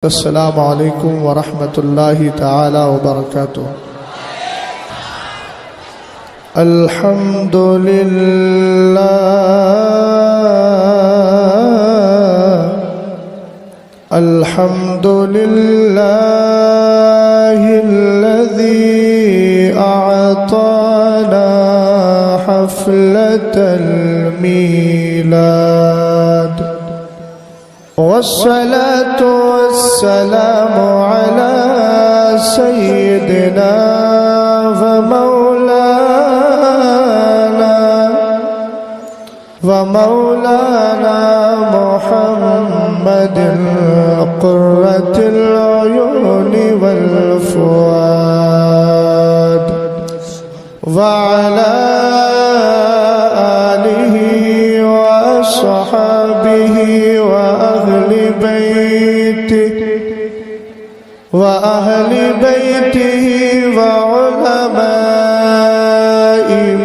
السلام علیکم ورحمۃ اللہ تعالی وبرکاتہ۔ الحمد للہ الحمد للہ الذی اعطانا حفلة المیلاد والصلاة والسلام على سيدنا ومولانا محمد قرة العيون والفؤاد وعلى آله وصحبه وأهل بيته وعلماء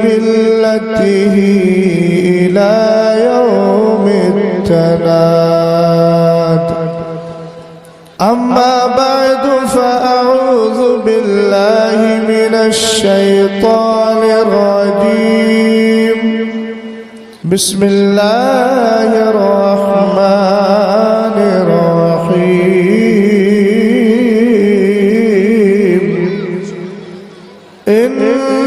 ملته إلى يوم التناد. أما بعد فأعوذ بالله من الشيطان الرجيم. بسم الله الرحمن الرحيم. إن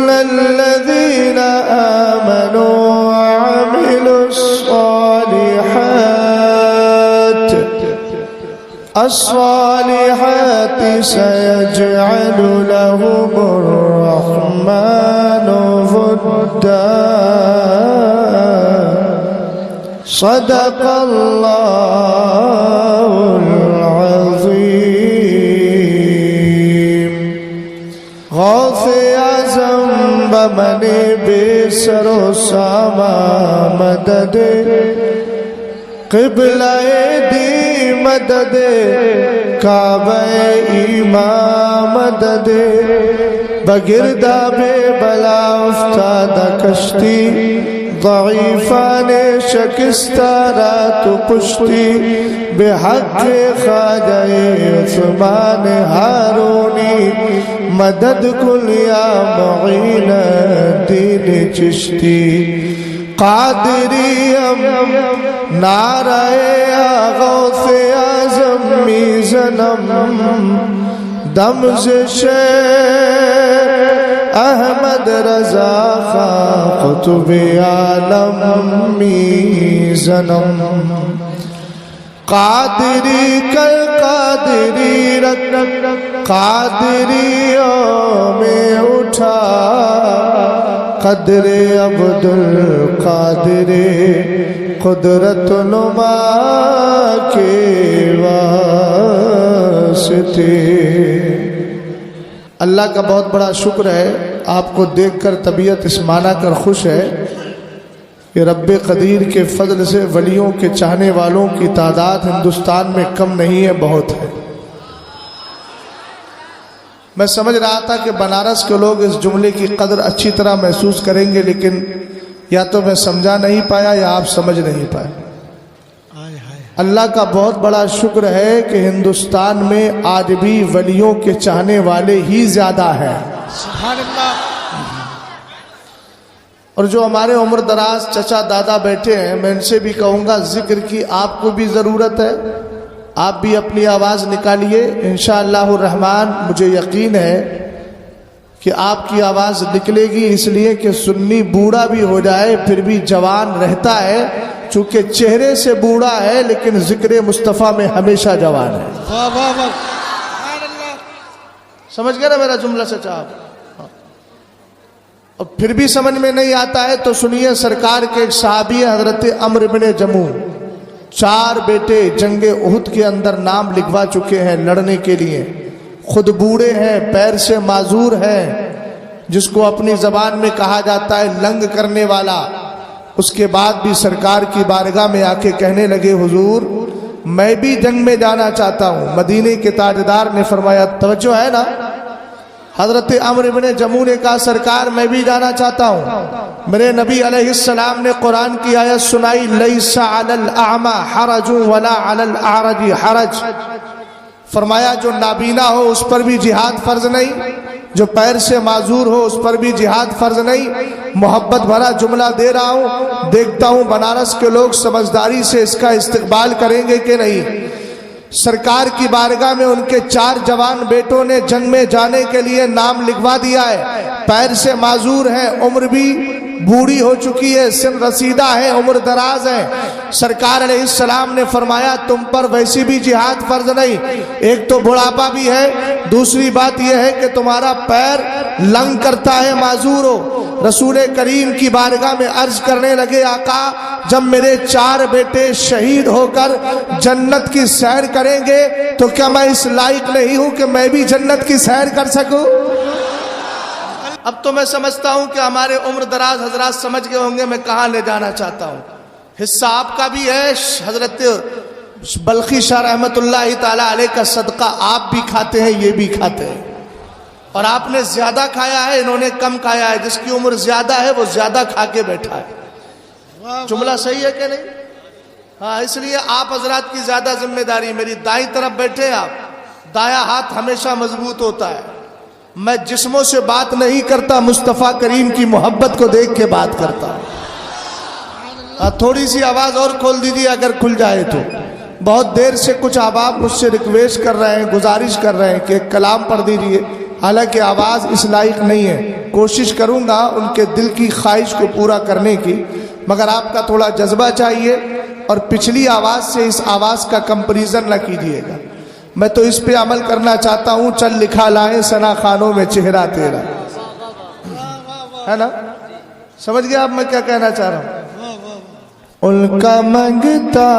الذين آمنوا وعملوا الصالحات سيجعل لهم الرحمن ودا. صدق اللہ العظیم. غوث اعظم بمن بے سر و ساما مدد، قبلہ دی مدد، کعبہ ایمان مدد، بگردہ بے بلا افتادہ کشتی، ضعیفان شکستہ رات پشتی، بحق خواجہ عثمان ہارونی، مدد کل یا معین الدین چشتی. قادریم نعرہ غوث اعظم میزنم، دمزش احمد رضا خان قطب عالم میزنم. قادری کر قادری رکھ قادریوں میں اٹھا، قدر عبدالقادر قدرت نما کے واسطے. اللہ کا بہت بڑا شکر ہے، آپ کو دیکھ کر طبیعت اسمانا کر خوش ہے کہ رب قدیر کے فضل سے ولیوں کے چاہنے والوں کی تعداد ہندوستان میں کم نہیں ہے، بہت ہے. میں سمجھ رہا تھا کہ بنارس کے لوگ اس جملے کی قدر اچھی طرح محسوس کریں گے، لیکن یا تو میں سمجھا نہیں پایا یا آپ سمجھ نہیں پائے. اللہ کا بہت بڑا شکر ہے کہ ہندوستان میں آج بھی ولیوں کے چاہنے والے ہی زیادہ ہیں. سبحان اللہ. اور جو ہمارے عمر دراز چچا دادا بیٹھے ہیں، میں ان سے بھی کہوں گا ذکر کی آپ کو بھی ضرورت ہے. آپ بھی اپنی آواز نکالیے، انشاءاللہ الرحمن مجھے یقین ہے کہ آپ کی آواز نکلے گی، اس لیے کہ سنی بوڑھا بھی ہو جائے پھر بھی جوان رہتا ہے، چونکہ چہرے سے بوڑھا ہے لیکن ذکر مصطفیٰ میں ہمیشہ جوان ہے. سمجھ گئے نا میرا جملہ چچا آپ؟ اور پھر بھی سمجھ میں نہیں آتا ہے تو سنیے، سرکار کے ایک صحابی حضرت عمرو بن جموح، 4 بیٹے جنگ احد کے اندر نام لکھوا چکے ہیں لڑنے کے لیے، خود بوڑھے ہیں، پیر سے معذور ہیں، جس کو اپنی زبان میں کہا جاتا ہے لنگ کرنے والا. اس کے بعد بھی سرکار کی بارگاہ میں آ کے کہنے لگے، حضور میں بھی جنگ میں جانا چاہتا ہوں. مدینے کے تاجدار نے فرمایا، توجہ ہے نا، حضرت عمرو بن جموح نے کہا سرکار میں بھی جانا چاہتا ہوں۔ میرے نبی علیہ السلام نے قرآن کی آیت سنائی، لیس علی الاعمى حرج ولا علی الاعرج حرج फरमाया जो नाबीना हो उस पर भी जिहाद फर्ज नहीं, जो पैर से माजूर हो उस पर भी जिहाद फर्ज नहीं। मोहब्बत भरा जुमला दे रहा हूँ, देखता हूँ बनारस के लोग समझदारी से इसका इस्तकबाल करेंगे कि नहीं। सरकार की बारगाह में उनके 4 जवान बेटों ने जंग में जाने के लिए नाम लिखवा दिया है। पैर से माजूर है, उम्र भी बूढ़ी हो चुकी है, सिन रसीदा है, उम्र दराज है। सरकार अलैहिस्सलाम ने फरमाया तुम पर वैसी भी जिहाद फर्ज नहीं, एक तो बुढ़ापा भी है, दूसरी बात यह है कि तुम्हारा पैर लंग करता है, माजूर हो। रसूल करीम की बारगाह में अर्ज करने लगे आका जब मेरे 4 बेटे शहीद होकर जन्नत की सैर करेंगे तो क्या मैं इस लायक नहीं हूं कि मैं भी जन्नत की सैर कर सकूं। अब तो मैं समझता हूं कि हमारे उम्र दराज हजरात समझ गए होंगे मैं कहां ले जाना चाहता हूं। हिस्सा आपका भी है, हजरत बल्खी शाह रहमतुल्लाह ताला अलैह का सदका आप भी खाते हैं, ये भी खाते हैं। और आपने ज्यादा खाया है, इन्होंने कम खाया है। जिसकी उम्र ज्यादा है वो ज्यादा खा के बैठा है। जुमला सही है कि नहीं? हाँ, इसलिए आप हजरात की ज्यादा जिम्मेदारी। मेरी दाईं तरफ बैठे आप, दायां हाथ हमेशा मजबूत होता है। मैं जिस्मों से बात नहीं करता, मुस्तफ़ा करीम की मोहब्बत को देख के बात करता हूं। थोड़ी सी आवाज और खोल दीजिए अगर खुल जाए तो। बहुत देर से कुछ अहबाब मुझसे रिक्वेस्ट कर रहे हैं, गुजारिश कर रहे हैं कि एक कलाम पढ़ दीजिए, हालांकि आवाज इस लायक नहीं है। कोशिश करूंगा उनके दिल की ख्वाहिश को पूरा करने की, मगर आपका थोड़ा जज्बा चाहिए और पिछली आवाज से इस आवाज का कंपैरिजन न कीजिएगा। मैं तो इस पे अमल करना चाहता हूं, चल लिखा लाए सना खानों में चेहरा तेरा, है ना? समझ गया आप मैं क्या कहना चाह रहा हूं? उनका मंगता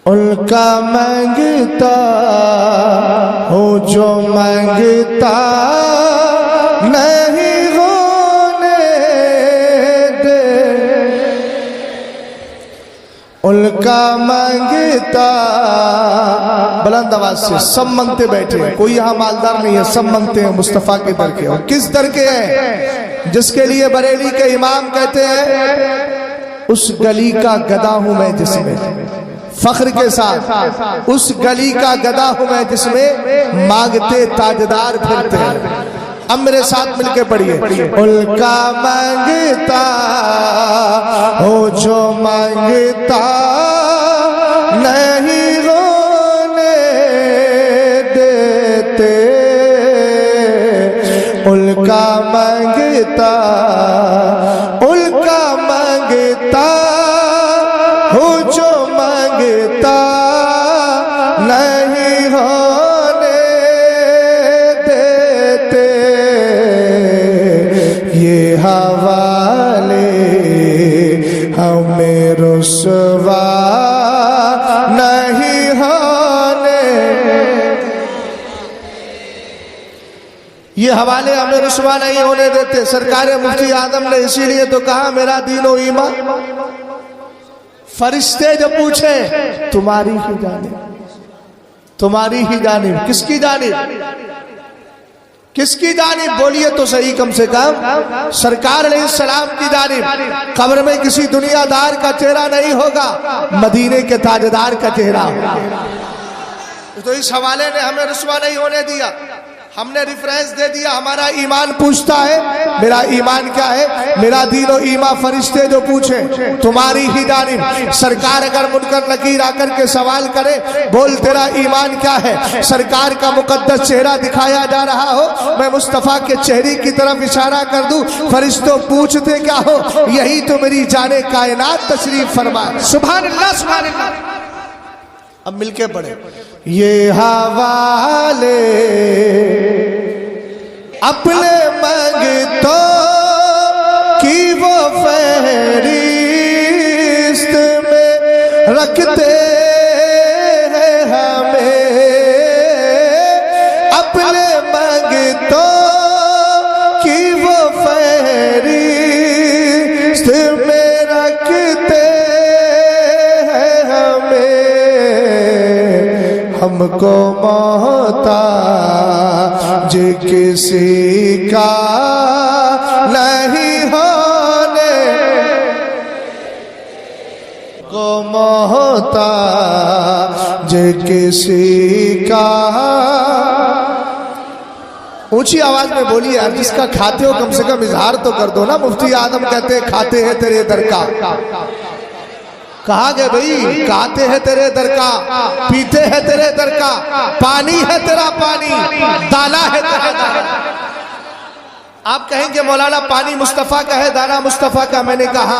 उनका मांगता हो जो मांगता नहीं होने दे, उनका मांगता। बुलंद आवाज से सब मांगते बैठे हैं, कोई यहाँ मालदार नहीं है, सब मांगते हैं मुस्तफा के दर के। और किस दर के हैं? जिसके लिए बरेली के इमाम कहते हैं उस गली का गदा हूं मैं जिसमें, फख्र के साथ उस गली का गदा हूं मैं जिसमें मांगते ताजदार फिरते हैं। अब मेरे साथ मिलके पढ़िए। उनका मांगता हो जो मांगता नहीं होने देते, उनका मांगता उनका मांगता हो जो मांगता नहीं होने देते, ये हवाले हमें रुसवा नहीं होने, ये हवाले हमें रुसवा नहीं होने देते। सरकार मुफ्ती आदम ने इसीलिए तो कहा मेरा दीन और ईमान। फरिश्ते जो पूछे तुम्हारी ही जानिब, तुम्हारी ही जानिब। किसकी जानिब? किसकी जानिब? बोलिए तो सही कम से कम। सरकार अलैहिस्सलाम की जानिब। कब्र में किसी दुनियादार का चेहरा नहीं होगा, मदीने के ताजदार का चेहरा होगा। तो इस हवाले ने हमें रुसवा नहीं होने दिया। हमने रेफरेंस दे दिया, हमारा ईमान पूछता है। मेरा ईमान क्या है? मेरा दीन और ईमान। फरिश्ते जो पूछे तुम्हारी ही जानिब। सरकार अगर मुनकर नकीर आकर के सवाल करे बोल तेरा ईमान क्या है, सरकार का मुकद्दस चेहरा दिखाया जा रहा हो, मैं मुस्तफा के चेहरे की तरफ इशारा कर दूं, फरिश्तों पूछते क्या हो? यही तो मेरी जाने कायनात तशरीफ फरमाए। सुभान अल्लाह सुभान अल्लाह। अब मिलके पढ़े। ये हवाले अपने मंगतों की वो फहरिस्त में रखते हैं हमें, अपने मंगतों की वो फहरिस्त में रखते हैं हमें, हमको मोहताज किसी का नहीं होने को मोहताज मोहताज किसी का। ऊंची आवाज में बोलिए यार, जिसका खाते हो कम से कम इजहार तो कर दो ना। मुफ्ती आदम कहते हैं खाते हैं तेरे दर का। कहाँ गए भाई? खाते हैं तेरे दर का, पीते हैं तेरे दर का, पानी है तेरा पानी, दाना है तेरा दाना। आप कहेंगे मौलाना पानी मुस्तफ़ा का है, दाना मुस्तफ़ा का। मैंने कहा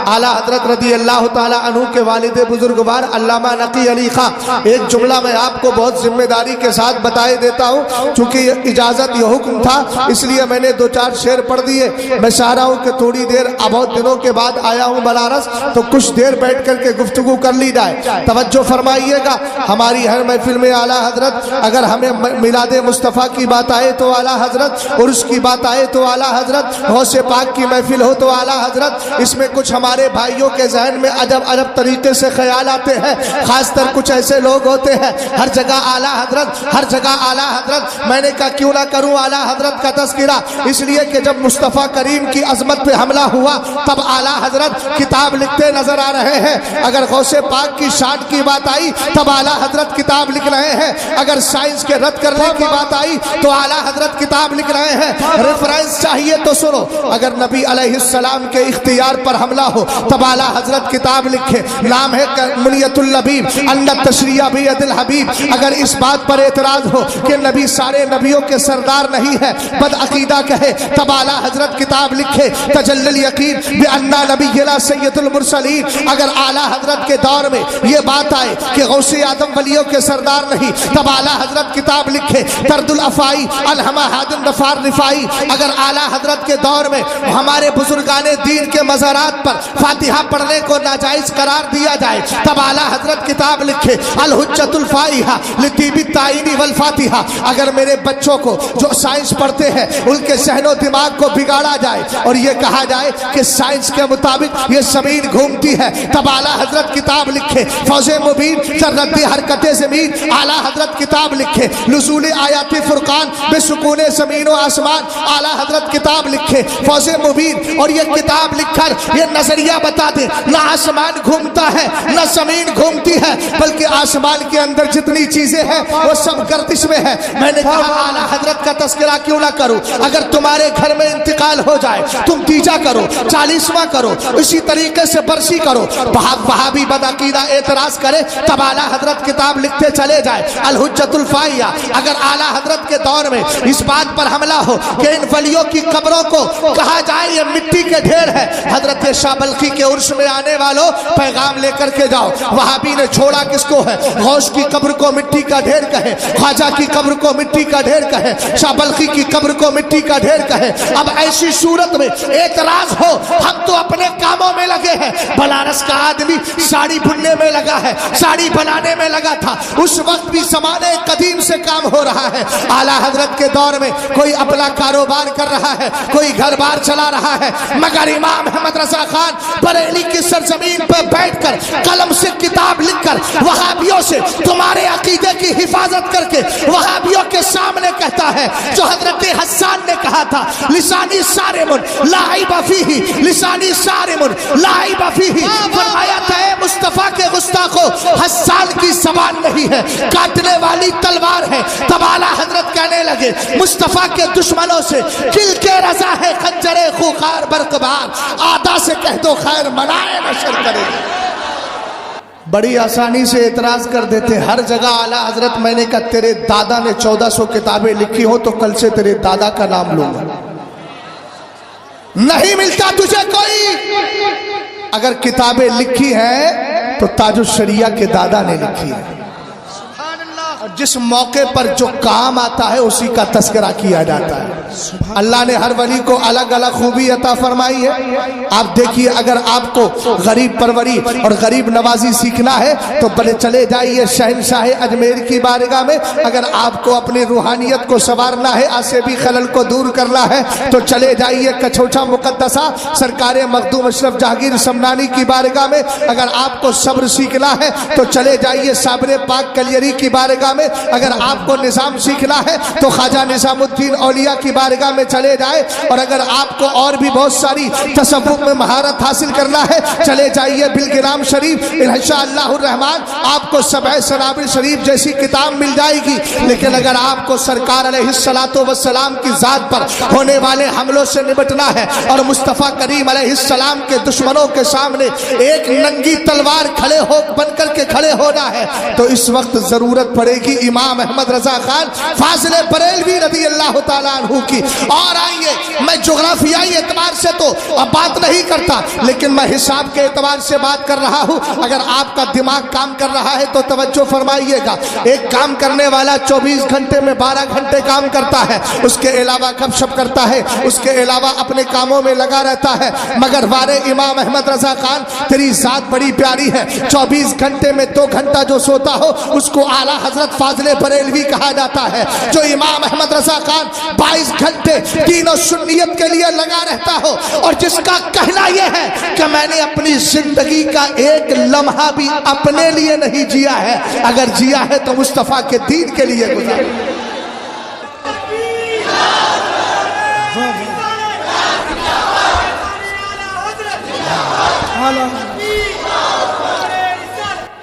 आला हजरत रदी अल्लाह ताला अन्हु के वालिद बुजुर्गवार अल्लामा नकी अली खां, एक जुमला मैं आपको बहुत जिम्मेदारी के साथ बताए देता हूँ। चूंकि इजाजत ये हुक्म था इसलिए मैंने 2-4 शेर पढ़ दिए। मैं चाह रहा हूँ कि थोड़ी देर, बहुत दिनों के बाद आया हूँ बनारस, तो कुछ देर बैठ करके गुफ्तगू कर ली जाए। तवज्जो फरमाइएगा। हमारी हर महफिल में आला हजरत, अगर हमें मिलादे मुस्तफ़ा की बात आए तो आला हजरत, और उसकी बात आए तो आला हजरत, गौसे पाक की महफिल हो तो आला हजरत। इसमें कुछ हमारे भाइयों के जहन में अजब अजब तरीके से ख्याल आते हैं। खासकर कुछ ऐसे लोग होते हैं हर जगह आला हजरत, हर जगह आला हजरत। मैंने कहा क्यों ना करूं आला हजरत का तज़किरा, इसलिए कि जब मुस्तफ़ा करीम की अजमत पे हमला हुआ तब आला हजरत किताब लिखते नजर आ रहे हैं। अगर गौसे पाक की शान की बात आई तब आला हजरत किताब लिख रहे हैं। अगर साइंस के रद्द करने की बात आई तो आला हजरत किताब लिख रहे हैं। रेफरेंस चाहिए तो सुनो। अगर नबी अलैहिस्सलाम के इख्तियार पर हमला हो तब आला हजरत किताब लिखे। नाम है मुनियतुल लबीब अन्नत तशरिया बियदिल हबीब। अगर इस बात पर एतराज हो कि नबी सारे नबियों के सरदार नहीं है, बद अकीदा कहे, तब आला हजरत किताब लिखे तजल्लुल यकीन बि अन्ना नबियना सय्यदुल मुरसलीन। अगर आला हजरत के दौर में ये बात आए कि गौसे आदम वलियों के सरदार नहीं, तब आला हजरत किताब लिखे तर्दुल अफाई अलहमा हादिम रफार रिफाई। अगर आला हजरत के दौर में हमारे बुजुर्गाने दीन के मज़ारात पर फातिहा पढ़ने को नाजायज करार दिया जाए, तब आला हजरत किताब लिखे अल हुज्जतुल फाइहा लितीबी ताइनी वल फातिहा। अगर मेरे बच्चों को जो साइंस पढ़ते हैं उनके सहनो दिमाग को बिगाड़ा जाए और ये कहा जाए कि साइंस के मुताबिक ये जमीन घूमती है, तब आला हजरत किताब लिखे फौजे मुबीन सररद्दी हरकते जमीन। आला हजरत किताब लिखे नुज़ूल आयात फुरकान बेसुकूने ज़मीन व आसमान। आला हजरत किताब लिखे फौजे मुबीन। और ये किताब लिखकर ये नजरिया बता दे, ना आसमान घूमता है ना जमीन घूमती है, बल्कि आसमान के अंदर जितनी चीजें हैं वो सब गर्दिश में है। मैंने कहा आला हजरत का तस्करा क्यों ना करूं। अगर तुम्हारे घर में इंतकाल हो जाए तुम तीजा करो, 40वां करो, इसी तरीके से बरसी करो। वहाबी बदअकीदा एतराज करे तब आला हजरत किताब लिखते चले जाए अल हुज्जतुल फाइया। अगर आला हजरत के दौर में इस बात पर हमला हो कि इन वलियों की कब्रों को कहा जाए ये मिट्टी के ढेर है, हजरत शाह बल्खी के उर्स में आने वालों पैगाम लेकर के जाओ। वहाबी ने छोड़ा किसको है? गौस की कब्र को मिट्टी का ढेर कहे, ख्वाजा की कब्र को मिट्टी का ढेर कहे, शाह बल्खी की कब्र को मिट्टी का ढेर कहे। अब ऐसी सूरत में एतराज हो, हम तो अपने कामों में लगे हैं। बनारस का आदमी साड़ी बुनने में लगा है, साड़ी बनाने में लगा था। उस वक्त भी ज़माने कदीम से काम हो रहा है। आला हजरत के दौर में कोई अपना कारोबार कर रहा है, कोई घर बार चला रहा है, मगर इमाम अहमद रजा खान बरेली की सरजमीन पर बैठकर कलम से किताब लिखकर वहाबियों से तुम्हारे अकीदे की हिफाजत करके वहाबियों के सामने कहता है जो हजरत हस्सान ने कहा था, लिसानी सारिमुन लाइबा फीही, लिसानी सारिमुन लाइबा फीही। फरमाया था मुस्तफा के गुस्ताखों, हस्सान की ज़बान नहीं है, काटने वाली तलवार है। तब आला हजरत कहने लगे मुस्तफा के दुश्मनों से किल के रजा है खंजरे खूखार बरकबार, आदा से कह दो खैर मनाए नशर करे। बड़ी आसानी से एतराज कर देते हर जगह आला हजरत। मैंने कहा तेरे दादा ने 1400 किताबें लिखी हो तो कल से तेरे दादा का नाम लूंगा। नहीं मिलता तुझे कोई। अगर किताबें लिखी हैं तो ताजुल शरिया के दादा ने लिखी है। और जिस मौके पर जो काम आता है उसी का तस्करा किया जाता है। अल्लाह ने हर वली को अलग अलग खूबी अता फरमाई है। आप देखिए, अगर आपको गरीब परवरी और गरीब नवाजी सीखना है तो बड़े चले जाइए शहनशाह अजमेर की बारगाह में। अगर आपको अपनी रूहानियत को संवारना है, आसेबी खलल को दूर करना है तो चले जाइए कछोछा मुकद्दसा सरकार मखदूम अशरफ जहांगीर समनानी की बारगाह में। अगर आपको सब्र सीखना है तो चले जाइए साबरे पाक कलियरी की बारगाह बारगाह में। अगर आपको निज़ाम सीखना है तो ख्वाजा निज़ामुद्दीन औलिया की बारगाह में चले जाए, और अगर आपको और भी बहुत सारी तसव्वुफ में महारत हासिल करना है चले जाइए बिलगिराम शरीफ। इंशाअल्लाह रहमान आपको सबह सनाबिल शरीफ जैसी किताब मिल जाएगी। लेकिन अगर आपको सरकार अलैहिस्सलातो वस्सलाम की ज़ात पर होने वाले हमलों से निपटना है और मुस्तफ़ा करीम अलैहिस्सलाम के दुश्मनों के सामने एक नंगी तलवार बनकर के खड़े होना है, तो इस वक्त जरूरत पड़ेगी इमाम अहमद रजा खान फाजिल बरेलवी रज़ी अल्लाह ताला अन्हु की। और आइए, मैं जोग्राफियाई एतबार से तो अब बात नहीं करता, लेकिन मैं हिसाब के एतबार से बात कर रहा हूँ। अगर आपका दिमाग काम कर रहा है तो तवज्जो फरमाइएगा। एक काम करने वाला 24 घंटे में 12 घंटे काम करता है, उसके अलावा गपशप करता है, उसके अलावा अपने कामों में लगा रहता है। मगर वारे इमाम अहमद रजा खान, तेरी ज़ात बड़ी प्यारी है। 24 घंटे में 2 घंटा जो सोता हो उसको आला हजरत फाजिल बरेलवी कहा जाता है। जो इमाम अहमद रजा खान 22 घंटे दीन और सुन्नियत के लिए लगा रहता हो, और जिसका कहना यह है कि मैंने अपनी जिंदगी का एक लम्हा भी अपने लिए नहीं जिया है, अगर जिया है तो मुस्तफ़ा के दीन के लिए गुजारा।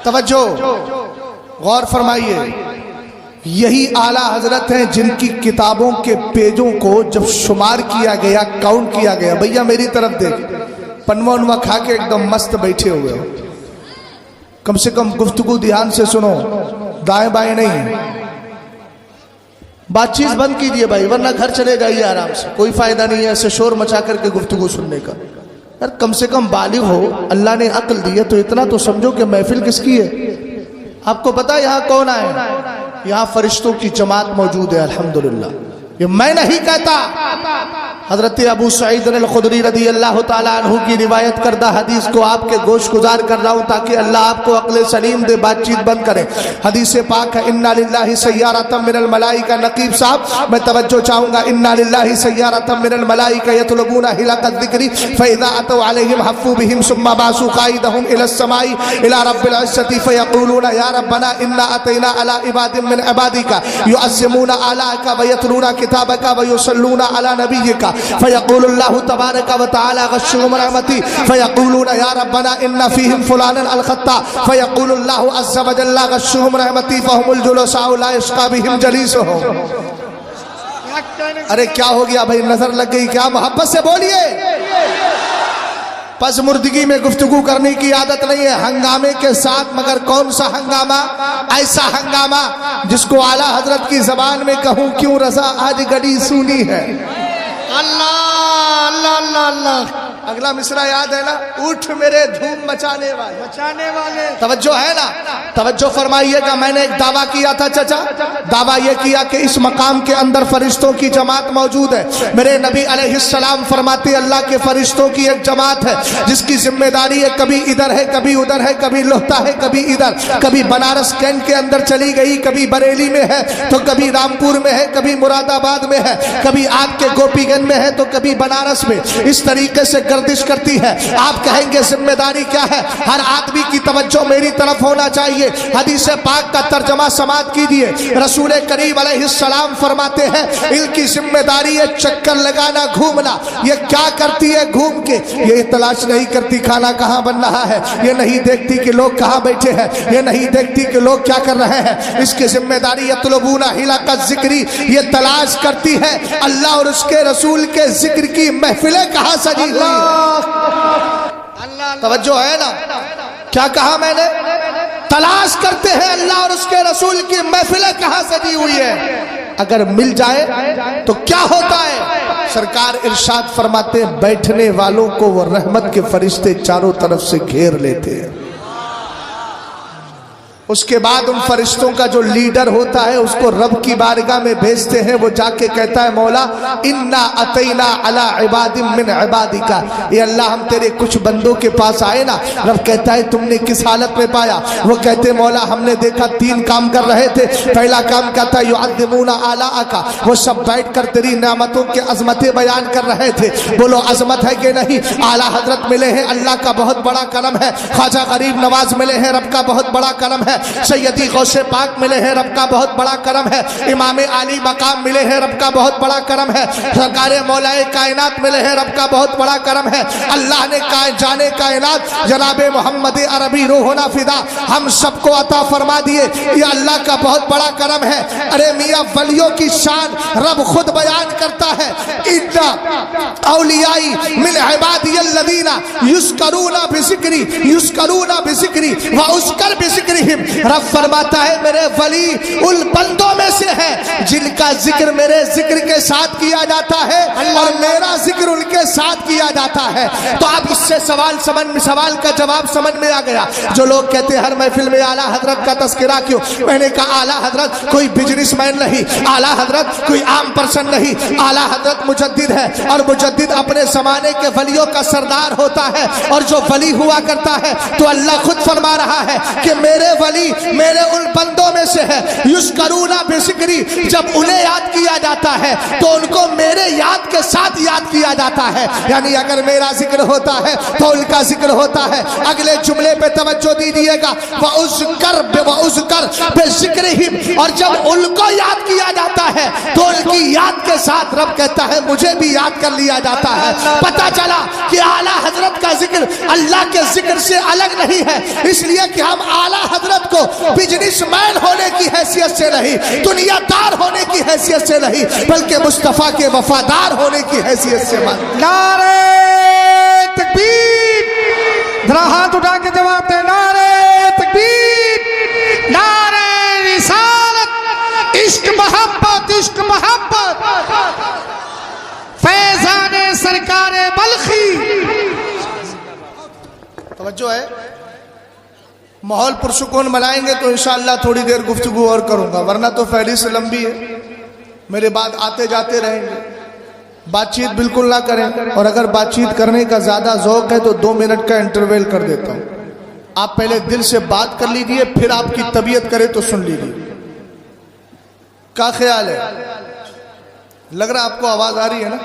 तवज्जो, गौर फरमाइए, यही आला हजरत हैं जिनकी किताबों के पेजों को जब शुमार किया गया, काउंट किया गया, भैया मेरी तरफ देख, पनवा उनवा खा के एकदम मस्त बैठे हुए हो, कम से कम गुफ्तगू ध्यान से सुनो, दाएं बाएं नहीं, बातचीत बंद कीजिए भाई, वरना घर चले जाइए आराम से, कोई फायदा नहीं है ऐसे शोर मचा करके गुफ्तगू सुनने का। यार कम से कम बालिग हो, अल्लाह ने अक्ल दी है तो इतना तो समझो कि महफिल किसकी है। आपको पता है यहाँ कौन आए? यहाँ फरिश्तों की जमात मौजूद है अल्हम्दुलिल्लाह। ये मैं नहीं कहता, हजरत अबू सईद अल खुदरी रज़ी अल्लाह ताला अन्हु की रिवायत करदा हदीस को आपके गोश गुजार कर रहा हूँ ताकि अल्लाह आपको अक्ल सलीम दे, बातचीत बंद करे। हदीस पाक है, इन्ना लिल्लाहि सय्यारतम मिनल मलाइका, नकीब साहब मैं तवज्जो चाहूँगा, इन्ना लिल्लाहि सय्यारतम मिनल मलाइका यतलबूना हिलकत ज़िक्री फ़इज़ा अतौ अलैहिम हफ़्फ़ू बिहिम सुम्मा बासू क़ाइदहुम इलस समाई इला रब्बिल इज़्ज़ति फ़यक़ूलूना या रब्बना इन्ना अतैना अला इबादिम मिन इबादिका युअज़्ज़िमूना अलाका व यतलूना किताबका व युसल्लूना अला नबिय्यिका फ़यक़ूलुल्लाहु तबारक व तआला गश्शुहुम रहमती फ़यक़ूलूना या रब्बना इन्ना फ़ीहिम फ़ुलानन अल ख़त्ता फ़यक़ूलुल्लाहु अज़्ज़ व जल्ला गश्शुहुम रहमती फ़हुमुल जुलसाउ ला यश्क़ा बिहिम जलीसुहुम। अरे क्या हो गया भाई, नजर लग गई क्या? मोहब्बत से बोलिए। पसमुर्दगी में गुफ्तगू करने की आदत नहीं है, हंगामे के साथ। मगर कौन सा हंगामा? ऐसा हंगामा जिसको आला हजरत की जबान में कहूं, क्यों रजा आज गड़ी सुनी है। अल्लाह अल्लाह अल्लाह अल्लाह। अगला मिसरा याद है ना, उठ मेरे धूम मचाने वाले। तवज्जो है ना, तवज्जो फरमाइएगा। मैंने एक दावा किया था चाचा, दावा यह किया कि इस मकाम के अंदर फरिश्तों की जमात मौजूद है। मेरे नबी अलैहिस्सलाम फरमाते अल्लाह के फरिश्तों की एक जमात है जिसकी जिम्मेदारी है, कभी इधर है कभी उधर है, कभी लोहता है कभी इधर, कभी बनारस कैंट के अंदर चली गई, कभी बरेली में है तो कभी रामपुर में है, कभी मुरादाबाद में है, कभी आपके गोपीगंज में है तो कभी बनारस में। इस तरीके से गर्दिश करती है। आप कहेंगे जिम्मेदारी क्या है? हर आदमी की तवज्जो मेरी तरफ होना चाहिए। हदीस पाक का तर्जमा समात कीजिए। रसूल करीम अलैहिस्सलाम फरमाते हैं इनकी जिम्मेदारी है चक्कर लगाना, घूमना। ये क्या करती है घूम के? ये तलाश नहीं करती खाना कहाँ बन रहा है, ये नहीं देखती कि लोग कहाँ बैठे हैं, ये नहीं देखती कि लोग क्या कर रहे हैं। इसकी जिम्मेदारी यतलबूना हिलकत ज़िक्री, ये तलाश करती है अल्लाह और उसके रसूल के जिक्र की महफिलें कहाँ सजी हुई है। तवज्जो है ना, क्या कहा मैंने? तलाश करते हैं अल्लाह और उसके रसूल की महफिलें कहाँ सजी हुई है। अगर मिल जाए तो क्या होता है? सरकार इरशाद फरमाते हैं बैठने वालों को वो रहमत के फरिश्ते चारों तरफ से घेर लेते हैं। उसके बाद उन फरिश्तों का जो लीडर होता है उसको रब की बारगाह में भेजते हैं। वो जाके कहता है मौला इन्ना अतैना अला इबादिम मिन इबादिका, ये अल्लाह हम तेरे कुछ बंदों के पास आए ना। रब कहता है तुमने किस हालत में पाया? वो कहते मौला हमने देखा 3 काम कर रहे थे। पहला काम क्या था? युअद्दिमूना आलाअका, वो सब बैठ कर तेरी नेमतों के अजमतें बयान कर रहे थे। बोलो अजमत है कि नहीं? आला हजरत मिले हैं, अल्लाह का बहुत बड़ा करम है। ख्वाजा गरीब नवाज मिले हैं, रब का बहुत बड़ा करम है। ہے, سیدی غوث پاک ملے ہیں رب کا بہت بڑا کرم ہے, امام علی مقام ملے ہیں رب کا بہت بڑا کرم ہے, سرکار مولا کائنات ملے ہیں رب کا بہت بڑا کرم ہے. اللہ نے جانے کائنات جناب محمد عربی روحنا فدا ہم سب کو عطا فرما دیے, یہ اللہ کا بہت بڑا کرم ہے. ارے میاں ولیوں کی شان رب خود بیان کرتا ہے, اولیائی من عبادی الذین یذکرون بذکری یذکرون بذکری واذکر بذکرہم. رب فرماتا ہے میرے ولی ان بندوں میں سے ہے جن کا ذکر میرے ذکر کے ساتھ کیا جاتا ہے اور میرا ذکر ان کے ساتھ کیا جاتا ہے. تو اب اس سے سوال کا جواب سمجھ میں آ گیا. جو لوگ کہتے ہیں ہر محفل میں اعلیٰ حضرت کا تذکرہ کیوں, میں نے کہا اعلیٰ حضرت کوئی بزنس مین نہیں, اعلیٰ حضرت کوئی عام پرسن نہیں, اعلیٰ حضرت مجدد ہے اور مجدد اپنے زمانے کے ولیوں کا سردار ہوتا ہے. اور جو ولی ہوا کرتا ہے تو اللہ خود فرما رہا ہے کہ میرے ولی میرے ان بندوں میں سے ہے یذکرون بذکری, جب انہیں یاد کیا جاتا ہے تو ان کو میرے یاد کے ساتھ یاد کیا جاتا ہے. یعنی اگر میرا ذکر ہوتا ہے تو ان کا ذکر ہوتا ہے. اگلے جملے پہ توجہ دیجیے گا, وَأُذْكَرْ بِذِكْرِهِمْ, اور جب ان کو یاد کیا جاتا ہے تو ان کی یاد کے ساتھ رب کہتا ہے مجھے بھی یاد کر لیا جاتا ہے. پتہ چلا کہ اعلیٰ حضرت کا ذکر اللہ کے ذکر سے الگ نہیں ہے, اس لیے کہ ہم اعلیٰ حضرت کو بزنس مین ہونے کی حیثیت سے نہیں, دنیا دار ہونے کی حیثیت سے نہیں, بلکہ مصطفیٰ کے وفادار ہونے کی حیثیت سے مانتے. نعرہ تکبیر, ذرا ہاتھ اٹھا کے جواب دیں. نعرہ تکبیر, نعرہ رسالت, عشق محبت, عشق محبت, فیضان سرکار بلخی. توجہ ہے, ماحول پرسکون بنائیں گے تو انشاءاللہ تھوڑی دیر گفتگو اور کروں گا, ورنہ تو فہرست لمبی ہے, میرے بعد آتے جاتے رہیں گے. بات چیت بالکل نہ کریں, اور اگر بات چیت کرنے کا زیادہ ذوق ہے تو 2 منٹ کا انٹرویل کر دیتا ہوں. آپ پہلے دل سے بات کر لیجئے, پھر آپ کی طبیعت کرے تو سن لیجئے. کیا خیال ہے؟ لگ رہا آپ کو آواز آ رہی ہے نا؟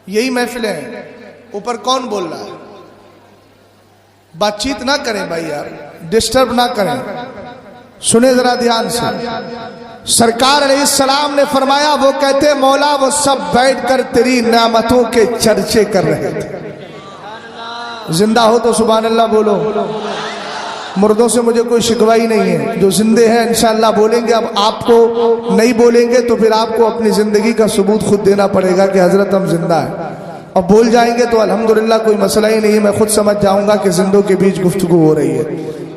یہی محفلیں ہیں. اوپر کون بول رہا ہے؟ بات چیت نہ کریں بھائی یار, ڈسٹرب نہ کریں. سنیں ذرا دھیان سے. سرکار علیہ السلام نے فرمایا, وہ کہتے مولا وہ سب بیٹھ کر تیری نعمتوں کے چرچے کر رہے تھے. زندہ ہو تو سبحان اللہ بولو. مردوں سے مجھے کوئی شکوائی نہیں ہے, جو زندے ہیں انشاءاللہ بولیں گے. اب آپ کو نہیں بولیں گے تو پھر آپ کو اپنی زندگی کا ثبوت خود دینا پڑے گا کہ حضرت ہم زندہ ہیں. اور بول جائیں گے تو الحمدللہ کوئی مسئلہ ہی نہیں ہے, میں خود سمجھ جاؤں گا کہ زندوں کے بیچ گفتگو ہو رہی ہے.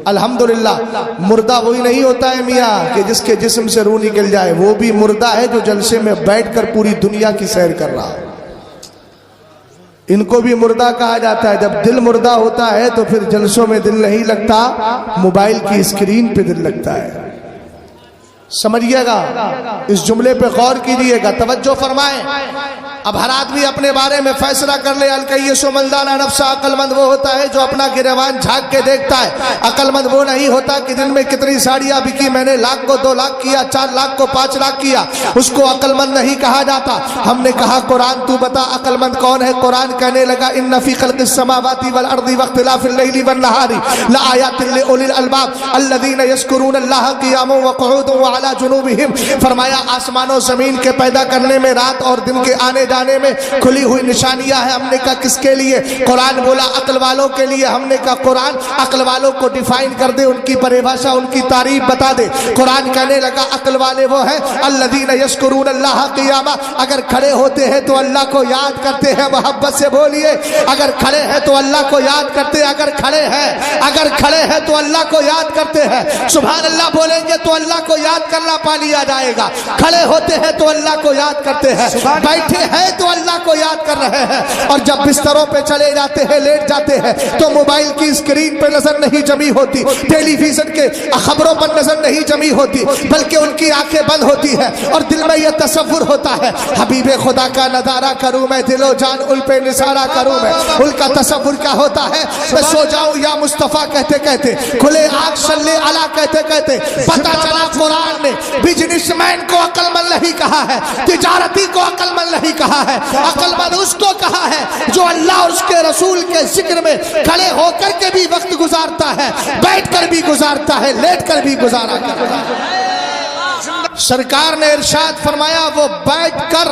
الحمدللہ. مردہ وہی نہیں ہوتا ہے میاں کہ جس کے جسم سے روح نکل جائے, وہ بھی مردہ ہے جو جلسے میں بیٹھ کر پوری دنیا کی سیر کر رہا ہے. ان کو بھی مردہ کہا جاتا ہے. جب دل مردہ ہوتا ہے تو پھر جلسوں میں دل نہیں لگتا, موبائل کی اسکرین پہ دل لگتا ہے. سمجھیے گا, اس جملے پہ غور کیجیے گا, توجہ فرمائیں. اب ہر آدمی اپنے بارے میں فیصلہ کر لے. الکیس من دان نفسہ, عقل مند وہ ہوتا ہے جو اپنا گریبان جھانک کے دیکھتا ہے. عقل مند وہ نہیں ہوتا کہ دن میں کتنی ساڑیاں بکی, میں نے 1,00,000 کو 2,00,000 کیا, 4,00,000 کو 5,00,000 کیا, اس کو عقل مند نہیں کہا جاتا. ہم نے کہا قرآن تو بتا عقل مند کون ہے. قرآن کہنے لگا ان فی خلق السماوات والارض واختلاف اللیل والنہار لآیات لأولی الالباب الذین یذکرون اللہ قیاما وقعودا وعلی جنوبہم. فرمایا آسمان و زمین کے پیدا کرنے میں, رات اور دن کے آنے جانے میں کھلی ہوئی نشانیاں ہیں. ہم نے کہا کس کے لیے؟ قرآن بولا عقل والوں کے لیے. ہم نے کہا قرآن عقل والوں کو ڈیفائن کر دے, ان کی پریبھاشا, ان کی تعریف بتا دے. قرآن کہنے لگا عقل والے وہ ہیں الذین یذکرون اللہ قیاما, اگر کھڑے ہوتے ہیں تو اللہ کو یاد کرتے ہیں. محبت سے بولیے, اگر کھڑے ہیں تو اللہ کو یاد کرتے ہیں. اگر کھڑے ہیں تو اللہ کو یاد کرتے ہیں. سبحان اللہ بولیں گے تو اللہ کو یاد کرنا پا لیا جائے گا. کھڑے ہوتے ہیں تو اللہ کو یاد کرتے ہیں, بیٹھے ہیں تو اللہ کو یاد کر رہے ہیں. اور جب بستروں پہ چلے جاتے ہیں, لیٹ جاتے ہیں, تو موبائل کی اسکرین پہ نظر نہیں جمی ہوتی, ٹیلی ویژن کے خبروں پر نظر نہیں جمی ہوتی, بلکہ ان کی آنکھیں بند ہوتی ہیں اور دل میں یہ تصور ہوتا ہے حبیب خدا کا نظارہ کروں میں, دل و جان ان پہ نثارہ کروں میں. ان کا تصور کیا ہوتا ہے, میں سو جاؤں یا مصطفیٰ کہتے کہتے, کھلے آنکھ صلی علی کہتے کہتے. پتہ چلا قرآن نے بزنس مین کو عقل مند نہیں کہا ہے, تجارتی کو عقل مند نہیں کہا کہا ہے, عقل مند اس کو کہا ہے جو اللہ اور اس کے رسول کے ذکر میں کھڑے ہو کر کے بھی وقت گزارتا ہے, بیٹھ کر بھی گزارتا ہے, لیٹ کر بھی گزارا کرتا ہے. سرکار نے ارشاد فرمایا وہ بیٹھ کر,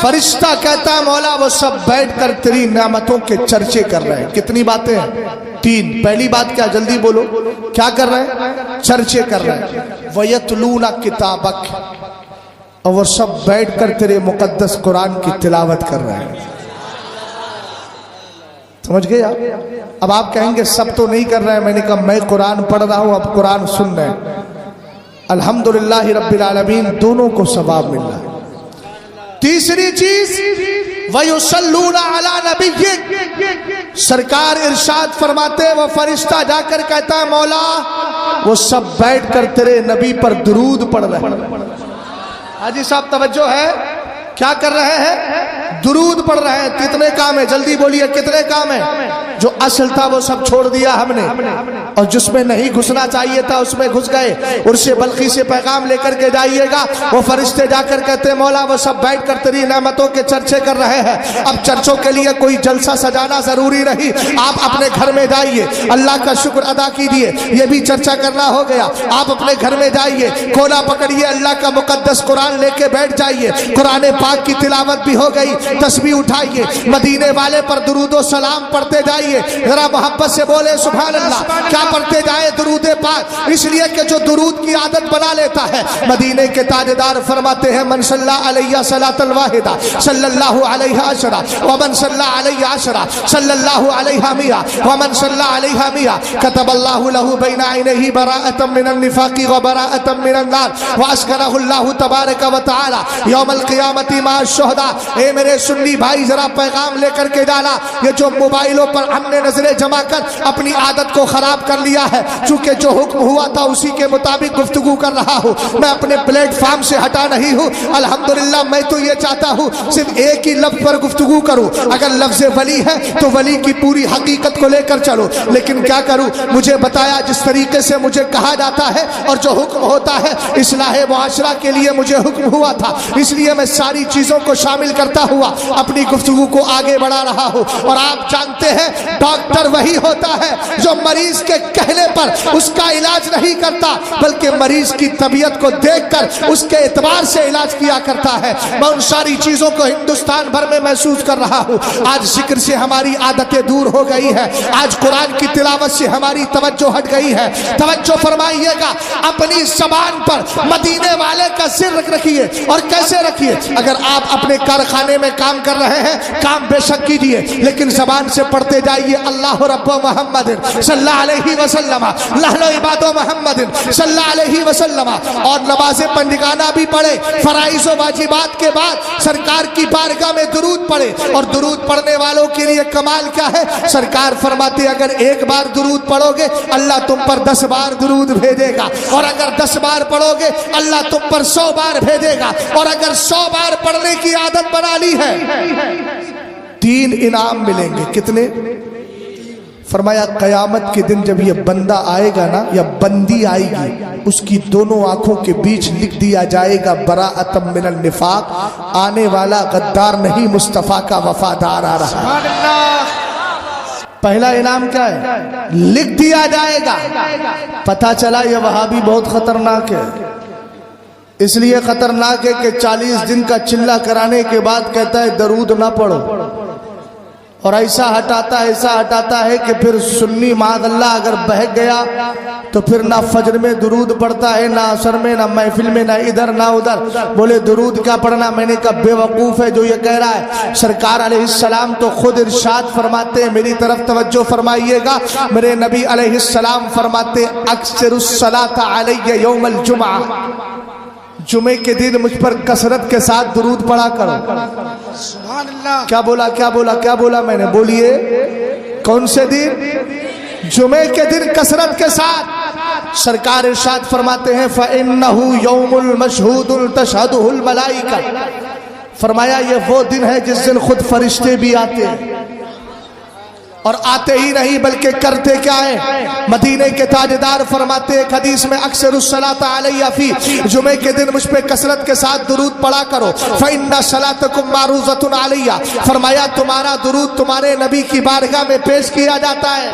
فرشتہ کہتا ہے مولا وہ سب بیٹھ کر تیری نعمتوں کے چرچے کر رہے ہیں. کتنی باتیں ہیں؟ 3. پہلی بات کیا, جلدی بولو, کیا کر رہے ہیں؟ چرچے کر رہے ہیں. وَيَتْلُونَ كِتَابَكَ, اور وہ سب بیٹھ کر تیرے مقدس قرآن کی تلاوت کر رہے ہیں. سمجھ گئے آپ؟ اب آپ کہیں گے سب تو نہیں کر رہے ہیں. میں نے کہا میں قرآن پڑھ رہا ہوں, اب قرآن سن رہے ہیں. الحمدللہ رب العالمین, دونوں کو ثواب مل رہا ہے. تیسری چیز وَيُصَلُّونَ عَلَى نَبِيِّكَ, سرکار ارشاد فرماتے وہ فرشتہ جا کر کہتا ہے مولا وہ سب بیٹھ کر تیرے نبی پر درود پڑھ رہے ہیں. حاجی صاحب توجہ ہے, کیا کر رہے ہیں؟ درود پڑھ رہے ہیں. کتنے کام ہیں؟ جلدی بولیے کتنے کام ہیں؟ جو اصل تھا وہ سب چھوڑ دیا ہم نے, اور جس میں نہیں گھسنا چاہیے تھا اس میں گھس گئے. عرش بلخی سے پیغام لے کر کے جائیے گا. وہ فرشتے جا کر کہتے ہیں مولا وہ سب بیٹھ کر تیری نعمتوں کے چرچے کر رہے ہیں. اب چرچوں کے لیے کوئی جلسہ سجانا ضروری نہیں, آپ اپنے گھر میں جائیے, اللہ کا شکر ادا کیجیے. یہ بھی چرچا کرنا ہو گیا, آپ اپنے گھر میں جائیے, کولا پکڑیے, اللہ کا مقدس قرآن لے کے بیٹھ جائیے. قرآن پاک کی تلاوت بھی ہو گئی, تسبیح اٹھائیے, مدینے والے پر درود و سلام پڑھتے جائیے. ذرا محبت سے بولے سبحان اللہ. کیا پڑھتے جائے؟ درود پاک. اس لیے کہ جو درود کی عادت بنا لیتا ہے, مدینے کے تاجدار فرماتے ہیں من صلی علیہ صلاۃ الواحدہ صلی اللہ علیہ عشرہ ومن صلی علیہ عشرہ صلی اللہ علیہ مئہ ومن صلی علیہ مئہ كتب اللہ له بین عینیہ براءۃ من النفاق وبراءۃ من النار واسکنہ اللہ تبارک وتعالی یوم القیامت مع الشہداء. اے میرے سنی بھائی ذرا پیغام لے کر کے ڈالا. یہ جو موبائلوں پر ہم نے نظریں جمع کر اپنی عادت کو خراب کر لیا ہے, چونکہ جو حکم ہوا تھا اسی کے مطابق گفتگو کر رہا ہوں. میں اپنے پلیٹ فارم سے ہٹا نہیں ہوں. الحمدللہ میں تو یہ چاہتا ہوں صرف ایک ہی لفظ پر گفتگو کروں. اگر لفظ ولی ہے تو ولی کی پوری حقیقت کو لے کر چلو. لیکن کیا کروں, مجھے بتایا جس طریقے سے مجھے کہا جاتا ہے اور جو حکم ہوتا ہے اصلاح معاشرہ کے لیے مجھے حکم ہوا تھا, اس لیے میں ساری چیزوں کو شامل کرتا ہوا اپنی گفتگو کو آگے بڑھا رہا ہوں. اور آپ جانتے ہیں ڈاکٹر وہی ہوتا ہے جو مریض کے کہنے پر اس کا علاج نہیں کرتا, بلکہ مریض کی طبیعت کو دیکھ کر اس کے اعتبار سے علاج کیا کرتا ہے. میں ان ساری چیزوں کو ہندوستان بھر میں محسوس کر رہا ہوں. آج ذکر سے ہماری عادتیں دور ہو گئی ہے, آج قرآن کی تلاوت سے ہماری توجہ ہٹ گئی ہے. توجہ فرمائیے گا, اپنی زبان پر مدینے والے کا ذکر رکھیے. اور کیسے رکھیے؟ اگر آپ اپنے کارخانے میں کام کر رہے ہیں, کام بے شک کیجیے, لیکن زبان سے پڑھتے جائیے اللہ رب محمد صلی اللہ علیہ وسلم, لہل عباد محمد صلی اللہ علیہ وسلم. اور نماز پنجگانہ بھی پڑھے, فرائض و واجبات کے بعد سرکار کی بارگاہ میں درود پڑھے. اور درود پڑھنے والوں کے لیے کمال کیا ہے؟ سرکار فرماتے اگر ایک بار درود پڑھو گے اللہ تم پر 10 بار درود بھیجے گا, اور اگر 10 بار پڑھو گے اللہ تم پر 100 بار بھیجے گا. اور اگر 100 بار پڑھنے کی عادت بنا لی ہے 3 انعام ملیں گے. کتنے؟ فرمایا قیامت کے دن جب یہ بندہ آئے گا نا, یا بندی آئے گی, اس کی دونوں آنکھوں کے بیچ لکھ دیا جائے گا براءۃ من النفاق, آنے والا غدار نہیں مصطفیٰ کا وفادار آ رہا ہے. پہلا انعام کیا ہے؟ لکھ دیا جائے گا. پتہ چلا یہ وہابی بہت خطرناک ہے. اس لیے خطرناک ہے کہ 40 دن کا چلہ کرانے کے بعد کہتا ہے درود نہ پڑھو, اور ایسا ہٹاتا ہے کہ پھر سنی معاذ اللہ اگر بہک گیا تو پھر نہ فجر میں درود پڑھتا ہے, نہ عصر میں, نہ محفل میں, نہ ادھر نہ ادھر. بولے درود کیا پڑھنا؟ میں نے کہا بے وقوف ہے جو یہ کہہ رہا ہے. سرکار علیہ السلام تو خود ارشاد فرماتے ہیں, میری طرف توجہ فرمائیے گا, میرے نبی علیہ السلام فرماتے اکثر الصلاۃ علیہ یوم الجمعہ, جمعے کے دن مجھ پر کثرت کے ساتھ درود پڑھا کرو. سبحان اللہ. کیا بولا میں نے؟ بولیے کون سے دن؟ جمعے کے دن کثرت کے ساتھ. سرکار ارشاد فرماتے ہیں فَإِنَّهُ يَوْمُ الْمَشْهُودُ تَشْهَدُهُ الْمَلَائِكَةُ. فرمایا یہ وہ دن ہے جس دن خود فرشتے بھی آتے ہیں. اور آتے ہی نہیں بلکہ کرتے کیا ہے؟ مدینے کے تاجدار فرماتے ایک حدیث میں اکثر الصلاۃ علیہ فی، جمعے کے دن مجھ پہ کثرت کے ساتھ درود پڑھا کرو، فإن صلاتکم معروضۃ علیہ، فرمایا تمہارا درود تمہارے نبی کی بارگاہ میں پیش کیا جاتا ہے۔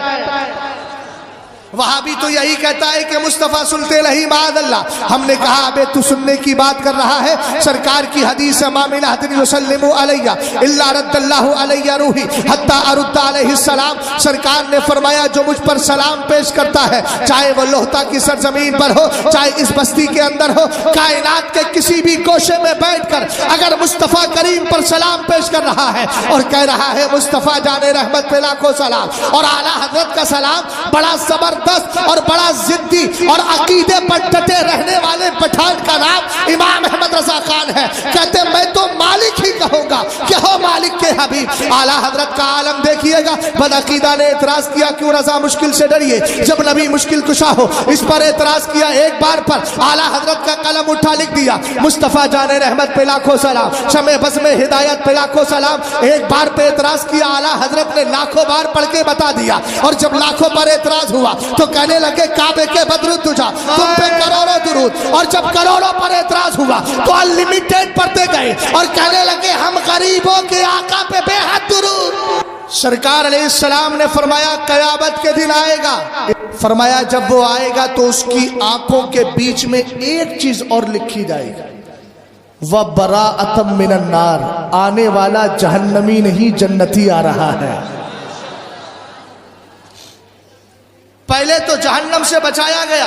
وہابی تو یہی کہتا ہے کہ مصطفیٰ سلطے نہیں معاذ اللہ۔ ہم نے کہا ابے تو سننے کی بات کر رہا ہے، سرکار کی حدیث ما من احد یسلم علیہ الا رد اللہ علیہ روحی حتی ارد علیہ السلام، سرکار نے فرمایا جو مجھ پر سلام پیش کرتا ہے، چاہے وہ لوہتا کی سرزمین پر ہو، چاہے اس بستی کے اندر ہو، کائنات کے کسی بھی گوشے میں بیٹھ کر اگر مصطفیٰ کریم پر سلام پیش کر رہا ہے اور کہہ رہا ہے مصطفیٰ جان رحمت پہ لاکھوں سلام، اور اعلیٰ حضرت کا سلام بڑا زبردست اور بڑا ضدی اور عقیدے پر ڈٹے رہنے والے پٹھان کا نام امام احمد رضا خان ہے، کہتے میں تو مالک ہی کہوں گا کہ ہو مالک کے حبیب۔ اعلیٰ حضرت کا عالم دیکھیے گا، بدعقیدہ نے اعتراض کیا کیوں رضا مشکل سے ڈریے جب نبی مشکل کشا ہو، اس پر اعتراض کیا، ایک بار پر اعلیٰ حضرت کا قلم اٹھا لکھ دیا مصطفیٰ جان رحمت پہ لاکھوں سلام، شمع بزم ہدایت پہ لاکھوں سلام۔ ایک بار پہ اعتراض کیا، اعلیٰ حضرت نے لاکھوں بار پڑھ کے بتا دیا، اور جب لاکھوں پر اعتراض ہوا تو کہنے لگے کعبے کے بدر تجا تم پہ کروڑوں درود، اور جب کروڑوں پر اعتراض ہوا تو انلیمیٹڈ پڑھتے گئے اور کہنے لگے ہم غریبوں کے آقا پہ بے حد درود۔ سرکار علیہ السلام نے فرمایا قیامت کے دن آئے گا، فرمایا جب وہ آئے گا تو اس کی آنکھوں کے بیچ میں ایک چیز اور لکھی جائے گی، وَبَرَاءَةً مِّنَ النَّارِ، آنے والا جہنمی نہیں جنتی آ رہا ہے۔ پہلے تو جہنم سے بچایا گیا۔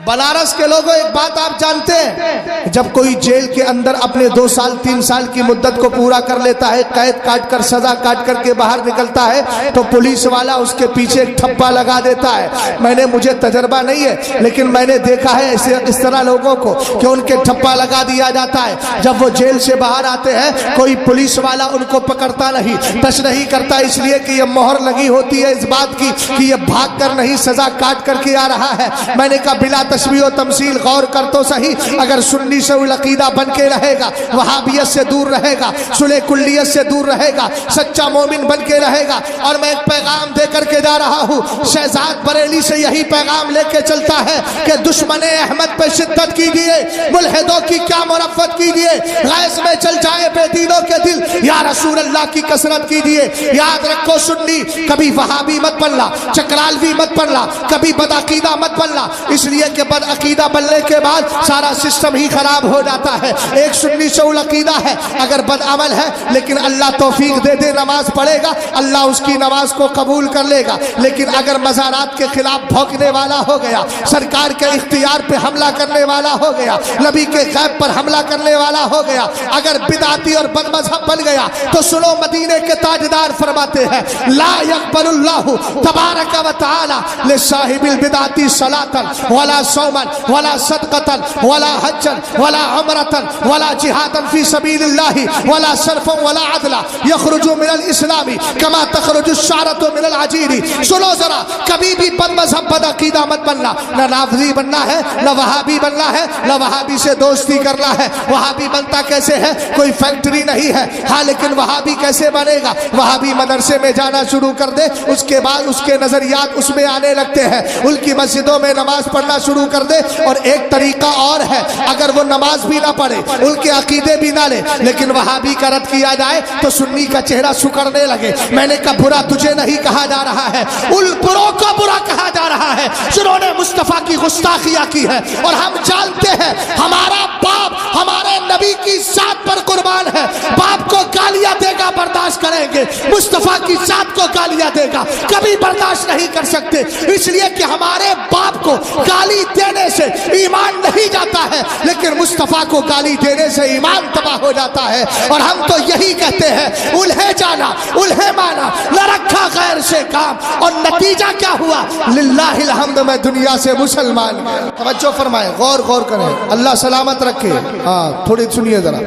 بنارس کے لوگوں ایک بات آپ جانتے ہیں، جب کوئی جیل کے اندر اپنے 2 سال 3 سال کی مدت کو پورا کر لیتا ہے، قید کاٹ کر سزا کاٹ کر کے باہر نکلتا ہے تو پولیس والا اس کے پیچھے ایک ٹھپا لگا دیتا ہے۔ مجھے تجربہ نہیں ہے لیکن میں نے دیکھا ہے اس طرح لوگوں کو کہ ان کے ٹھپا لگا دیا جاتا ہے، جب وہ جیل سے باہر آتے ہیں کوئی پولیس والا ان کو پکڑتا نہیں، ٹچ نہیں کرتا، اس لیے کہ یہ مہر لگی ہوتی ہے اس بات کی کہ یہ بھاگ کر نہیں سزا کاٹ کر کے آ رہا ہے۔ میں نے کہا بلا تشبیہ و تمثیل غور کر تو صحیح، اگر سنی سے العقیدہ بن کے رہے گا، وہابیت سے دور رہے گا، صلح کلیت سے دور رہے گا، سچا مومن بن کے رہے گا۔ اور میں ایک پیغام دے کر کے جا رہا ہوں، شہزاد بریلی سے یہی پیغام لے کے چلتا ہے کہ دشمن احمد پہ شدت کیجیے، ملحدوں کی کیا مرفت کیجیے، غیظ میں چل جائے بے دینوں کے دل، یا رسول اللہ کی کثرت کیجیے۔ یاد رکھو سنی کبھی وہابی مت بننا، چکرالوی مت بننا، کبھی بدعقیدہ مت بننا، اس لیے کہ بدعقیدہ بننے کے بعد سارا سسٹم ہی خراب ہو جاتا ہے۔ ایک سنی شعول عقیدہ ہے، اگر بدعمل ہے لیکن اللہ توفیق دے دے نماز پڑھے گا، اللہ اس کی نماز کو قبول کر لے گا، لیکن اگر مزارات کے خلاف بھونکنے والا ہو گیا، سرکار کے اختیار پہ حملہ کرنے والا ہو گیا، نبی کے غیب پر حملہ کرنے والا ہو گیا، اگر بدعتی اور بد مذہب بن گیا تو سنو مدینے کے تاجدار فرماتے ہیں لا يقبل اللہ تبارک و تعالی لصاحب البدعۃ صلاۃ ولا صوما ولا صدقة ولا حجا ولا عمرة ولا جهادا في سبيل الله ولا صرفا ولا عدلا يخرج من الاسلام كما تخرج الشعرة من العجين۔ سنو ذرا، کبھی بھی بد مذہب بد عقیدہ مت بننا، نہ نافذی بننا ہے، نہ وہابی بننا ہے، نہ وہابی سے دوستی کرنا ہے۔ وہابی بنتا کیسے ہے؟ کوئی فیکٹری نہیں ہے، ہاں لیکن وہابی کیسے بنے گا؟ وہابی مدرسے میں جانا شروع کر دے، اس کے بعد اس کے نظریات اس میں آنے لگتے ہیں، ان کی مسجدوں میں نماز پڑھنا شروع کر دے۔ اور ایک طریقہ اور ہے، اگر وہ نماز بھی نہ پڑھے، ان کے عقیدے بھی نہ لے، لیکن وہابی کا رد کیا جائے تو سنی کا چہرہ سکڑنے لگے۔ میں نے کہا برا تجھے نہیں کہا جا رہا ہے، ان بروں کو برا کہا جا رہا ہے جنہوں نے مصطفیٰ کی گستاخیاں کی ہے۔ اور ہم جانتے ہیں ہمارا باپ ہمارے نبی کی ذات پر قربان ہے، باپ کو گالیاں دے گا برداشت کریں گے، مصطفیٰ کی ذات کو گالیاں دے گا کبھی برداشت نہیں کر سکتے، اس لیے کہ ہمارے باپ کو گالی دینے سے ایمان نہیں جاتا ہے، لیکن مصطفیٰ کو گالی دینے سے ایمان تباہ ہو جاتا ہے۔ اور ہم تو یہی کہتے ہیں انہیں جانا انہیں مانا، نہ رکھا غیر سے کام، اور نتیجہ کیا ہوا؟ للہ الحمد میں دنیا سے مسلمان گیا۔ توجہ فرمائیں، غور کریں، اللہ سلامت رکھے۔ ہاں تھوڑی سنیے ذرا،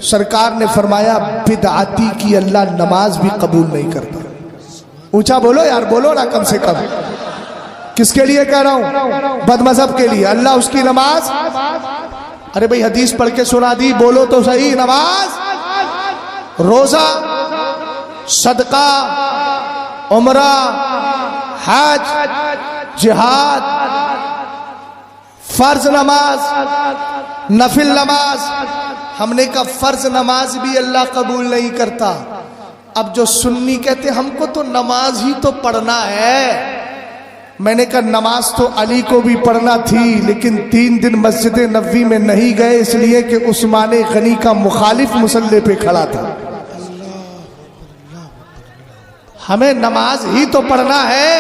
سرکار نے فرمایا بدعتی کی اللہ نماز بھی قبول نہیں کرتا۔ اونچا بولو یار، بولو نا کم سے کم۔ کس کے لیے کہہ رہا ہوں؟ بد مذہب کے لیے، اللہ اس کی نماز، ارے بھئی حدیث پڑھ کے سنا دی، بولو تو صحیح، نماز، روزہ، صدقہ उमरा, हज, जिहाद, फर्ज नमाज, नफिल नमाज। हमने कहा फर्ज नमाज भी अल्लाह कबूल नहीं करता। अब जो सुन्नी कहते हमको तो नमाज ही तो पढ़ना है। मैंने कहा नमाज तो अली को भी पढ़ना थी, लेकिन 3 दिन मस्जिद नबवी में नहीं गए, इसलिए कि उस्मान गनी का मुखालिफ मुसल्ले पे खड़ा था। हमें नमाज ही तो पढ़ना है।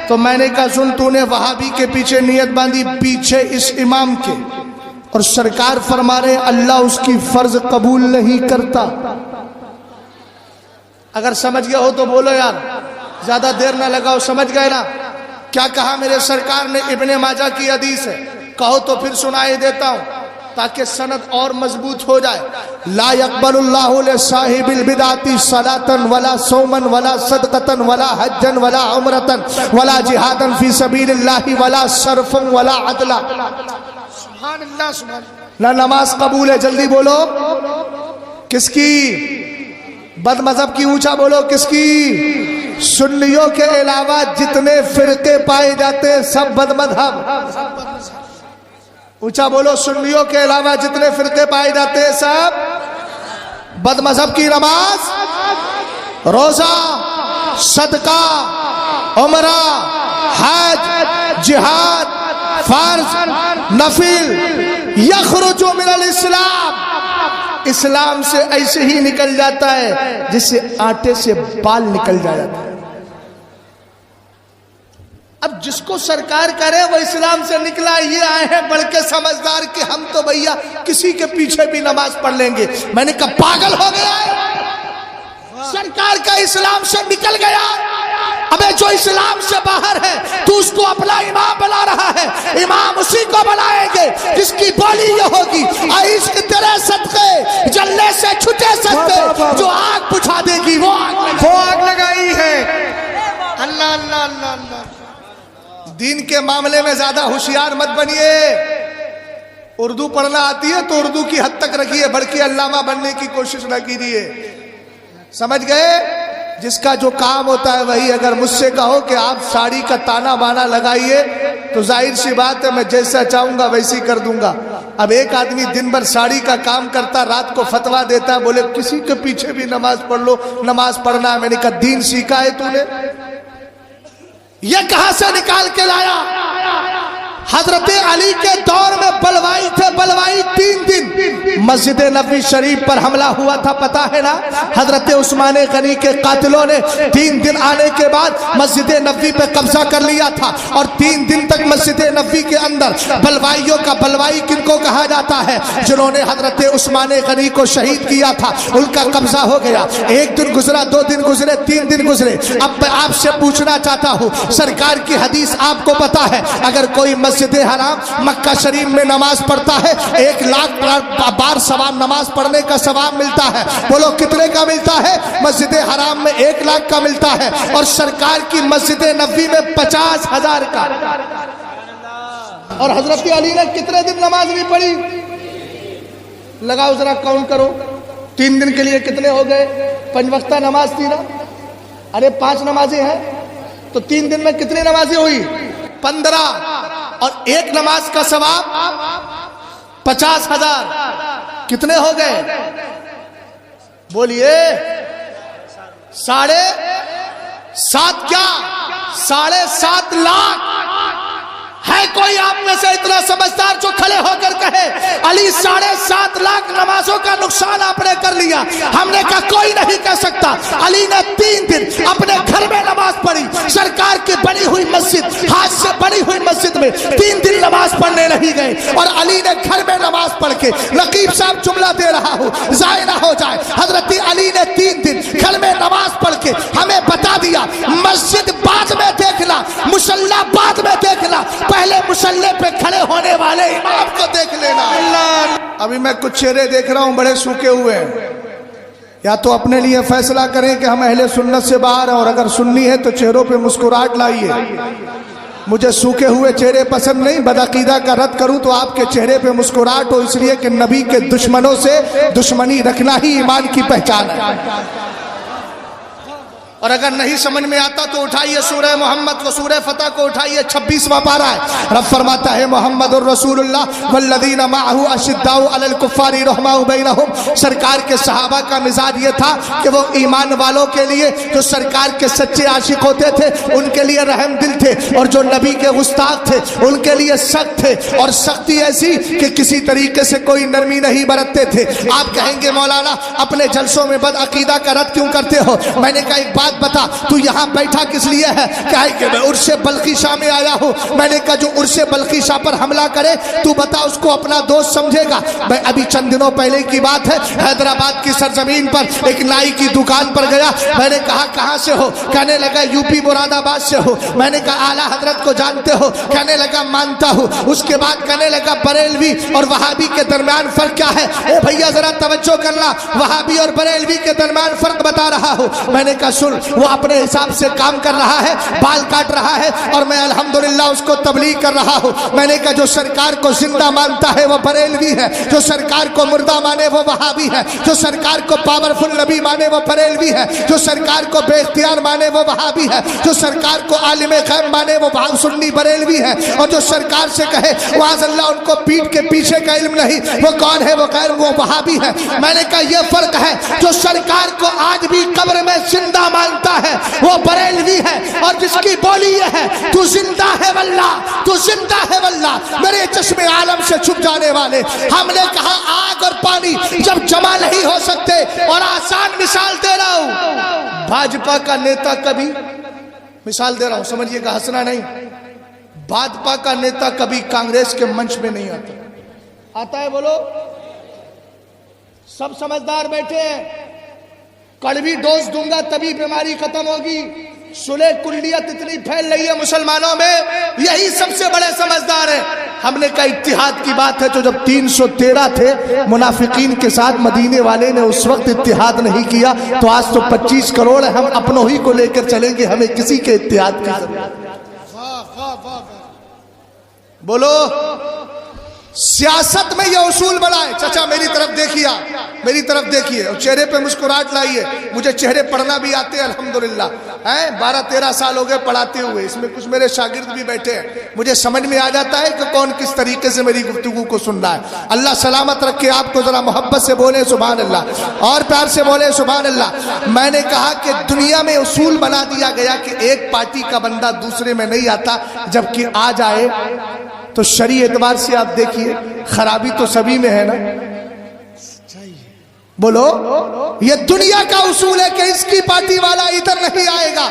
तो मैंने कहा सुन, तूने वहाबी के पीछे नियत बांधी, पीछे इस इमाम के, और सरकार फरमा रहे अल्लाह उसकी फर्ज कबूल नहीं करता। अगर समझ गए हो तो बोलो यार, ज्यादा देर ना लगाओ। समझ गए ना क्या कहा मेरे सरकार ने? इब्ने माजा की हदीस है, कहो तो फिर सुनाई देता हूं ताकि सनद और मजबूत हो जाए। ला यक़बलुल्लाहु लिसाहिबिल बिदाती सलातन वला सौमन वला सदक़तन वला हज्जन वला उमरतन वला जिहादन फी सबीलिल्लाहि वला सरफन वला अदला। सुभान अल्लाह, सुभान। ना नमाज कबूल है, जल्दी बोलो। किसकी? बद मजहब की। ऊंचा बोलो किसकी? सुन्नियों के अलावा जितने फिरके पाए जाते हैं सब बद मजहब। ऊंचा बोलो, सुन्नियों के अलावा जितने फिरके पाए जाते हैं सब बद मजहब की। नमाज, रोजा, सदका, उमरा, हज, जिहाद, फर्ज, नफिल यखरुजु मिनल इस्लाम। इस्लाम से ऐसे ही निकल जाता है जिससे आटे से बाल निकल जाता है। अब जिसको सरकार करे वो इस्लाम से निकला, ये आए हैं बढ़ के समझदार कि हम तो भैया किसी के पीछे भी नमाज पढ़ लेंगे। मैंने कहा पागल हो गया है, सरकार का इस्लाम से निकल गया। अबे जो इस्लाम से बाहर है तू उसको अपना इमाम बना रहा है। इमाम उसी को बनाएंगे जिसकी बोली ये होगी, इश्क तेरे सदके जलने से छुटे सदके, जो आग बुझा देगी वो आग लगाई है। अल्लाह अल्लाह अल्लाह अल्लाह। दीन के मामले में ज्यादा होशियार मत बनिए। उर्दू पढ़ना आती है तो उर्दू की हद तक रखिए, बल्कि अल्लामा बनने की कोशिश न कीजिए। समझ गए? जिसका जो काम होता है वही। अगर मुझसे कहो कि आप साड़ी का ताना बाना लगाइए तो जाहिर सी बात है मैं जैसा चाहूंगा वैसी कर दूंगा। अब एक आदमी दिन भर साड़ी का काम करता, रात को फतवा देता है, बोले किसी के पीछे भी नमाज पढ़ लो, नमाज पढ़ना है। मैंने कहा दीन सीखा है तूने? ये कहां से निकाल के लाया? हजरत अली के दौर में बलवाई थे, बलवाई 3 दिन मस्जिद नबी शरीफ पर हमला हुआ था, पता है ना? हजरत उस्मान गनी के कातिलों ने 3 दिन आने के बाद मस्जिद नबी पे कब्जा कर लिया था, और 3 दिन तक मस्जिद नबी के अंदर बलवाइयों का, बलवाई किनको कहा जाता है? जिन्होंने हजरत उस्मान गनी को शहीद किया था, उनका कब्जा हो गया। 1 दिन गुजरा, 2 दिन गुजरे, 3 दिन गुजरे। अब मैं आपसे पूछना चाहता हूँ, सरकार की हदीस आपको पता है, अगर कोई मस्जिद हराम मक्का शरीफ में नमाज पढ़ता है 1 लाख बार सवाब, नमाज पढ़ने का सवाब मिलता है। बोलो कितने का मिलता है? मस्जिद हराम में 1 लाख का मिलता है, और सरकार की मस्जिद नबी में 50,000 का। और हजरत अली ने कितने दिन नमाज नहीं पढ़ी? लगाओ जरा काउंट करो। 3 दिन के लिए कितने हो गए? 5 वक्ता नमाज थी ना? अरे 5 नमाजें हैं तो 3 दिन में कितनी नमाजें हुई? 15। और 1 नमाज का सवाब 50,000। कितने हो गए? बोलिए। 7.5 क्या? 7.5 लाख। है कोई आप में से इतना समझदार जो खड़े होकर कहे अली 7.5 लाख नमाजों का नुकसान आपने कर लिया? हमने कहा कोई नहीं कह सकता। अली ने 3 दिन अपने घर में नमाज पढ़ी, सरकार की बनी हुई मस्जिद, हाथ से बनी हुई मस्जिद में 3 दिन नमाज पढ़ने नहीं गए, और अली ने घर में नमाज पढ़ के, नकीब साहब जुमला दे रहा हूं जाए ना हो जाए, हजरत अली ने 3 दिन घर में नमाज पढ़ के हमें बता दिया मस्जिद बाद में देखना, मुसल्ला बाद में देखना, पहले मुसल्ले पे खड़े होने वाले इमाम को देख लेना। अभी मैं कुछ चेहरे देख रहा हूं बड़े सूखे हुए हैं। या तो अपने लिए फैसला करें कि हम अहले सुन्नत से बाहर हैं, और अगर सुन्नी है तो चेहरों पे मुस्कुराहट लाइए। मुझे सूखे हुए चेहरे पसंद नहीं। बदअकीदा का रद्द करूं तो आपके चेहरे पे मुस्कुराहट हो, इसलिए कि नबी के दुश्मनों से दुश्मनी रखना ही ईमान की पहचान है। اور اگر نہیں سمجھ میں آتا تو اٹھائیے سورہ محمد کو، سورہ فتح کو اٹھائیے، 26واں پارہ ہے۔ رب فرماتا ہے محمد الرسول اللہ والذین معہ اشداء علی الکفار رحماء بینہم۔ سرکار کے صحابہ کا مزاج یہ تھا کہ وہ ایمان والوں کے لیے جو سرکار کے سچے عاشق ہوتے تھے ان کے لیے رحم دل تھے، اور جو نبی کے گستاخ تھے ان کے لیے سخت تھے، اور سختی ایسی کہ کسی طریقے سے کوئی نرمی نہیں برتتے تھے۔ آپ کہیں گے مولانا اپنے جلسوں میں بد عقیدہ کا رد کیوں کرتے ہو؟ میں نے کہا ایک بات بتا، تو یہاں بیٹھا کس لیے ہے؟ کہا کہ میں عرش بلخی شاہ میں آیا ہوں۔ میں نے کہا جو عرش بلخی شاہ پر حملہ کرے تو بتا اس کو اپنا دوست سمجھے گا؟ میں ابھی چند دنوں پہلے کی بات ہے، حیدرآباد کی سرزمین پر ایک نائی کی دکان پر گیا۔ میں نے کہا کہاں سے ہو؟ کہنے لگا یو پی مراد آباد سے ہو۔ میں نے کہا اعلیٰ حضرت کو جانتے ہو؟ کہنے لگا مانتا ہوں۔ اس کے بعد کہنے لگا بریلوی اور وہابی کے درمیان فرق کیا ہے؟ اے بھیا ذرا توجہ کرنا، وہابی اور بریلوی کے درمیان فرق بتا رہا ہوں۔ میں نے کہا سن، وہ اپنے حساب سے کام کر رہا ہے، بال کاٹ رہا ہے، اور میں الحمدللہ اس کو تبلیغ کر رہا ہوں۔ میں نے کہا جو سرکار کو زندہ مانتا ہے وہ بریلوی ہے، جو سرکار کو مردہ مانے وہ وہابی ہے، جو سرکار کو پاورفل نبی مانے وہ بریلوی ہے، جو سرکار کو بے اختیار مانے وہ وہابی ہے، جو سرکار کو عالم غیب مانے وہ سنی بریلوی ہے، اور جو سرکار سے کہے معاذ اللہ ان کو پیٹ کے پیچھے کا علم نہیں وہ کون ہے؟ وہ غیر وہ وہابی ہے۔ میں نے کہا یہ فرق ہے، جو سرکار کو آج بھی قبر میں زندہ مانتا ہے وہ بریلوی ہے، اور جس کی بولی یہ ہے تو زندہ ہے واللہ، تو زندہ ہے واللہ، میرے چشم عالم سے چھپ جانے والے۔ ہم نے کہا آگ اور پانی جب جمع نہیں ہو سکتے، اور آسان مثال دے رہا ہوں، بھاجپا کا نیتا کبھی، مثال دے رہا ہوں سمجھیے گا، ہنسنا نہیں، بھاجپا کا نیتا کبھی کانگریس کے منچ میں نہیں آتا ہے؟ بولو، سب سمجھدار بیٹھے ہیں، کڑوی ڈوز دوں گا تبھی بیماری ختم ہوگی، صلح کلیت اتنی پھیل رہی ہے مسلمانوں میں، یہی سب سے بڑے سمجھدار ہیں۔ ہم نے کہا اتحاد کی بات ہے تو جب 313 تھے منافقین کے ساتھ مدینے والے نے اس وقت اتحاد نہیں کیا، تو آج تو 25 کروڑ ہے، ہم اپنوں ہی کو لے کر چلیں گے، ہمیں کسی کے اتحاد کی ضرورت۔ بولو، سیاست میں یہ اصول بنا ہے۔ چچا میری طرف دیکھیے، میری طرف دیکھیے، اور چہرے پہ مسکراہٹ لائیے، مجھے چہرے پڑھنا بھی آتے ہیں الحمدللہ، 12-13 سال ہو گئے پڑھاتے ہوئے، اس میں کچھ میرے شاگرد بھی بیٹھے ہیں، مجھے سمجھ میں آ جاتا ہے کہ کون کس طریقے سے میری گفتگو کو سن رہا ہے۔ اللہ سلامت رکھے آپ کو، ذرا محبت سے بولے سبحان اللہ، اور پیار سے بولے سبحان اللہ۔ میں نے کہا کہ دنیا میں اصول بنا دیا گیا کہ ایک پارٹی کا بندہ دوسرے میں نہیں آتا، جبکہ آ جائے تو شرعی اعتبار سے آپ دیکھیے خرابی تو سبھی میں ہے نا۔ بولو، یہ دنیا کا اصول ہے کہ اس کی پارٹی والا ادھر نہیں آئے گا۔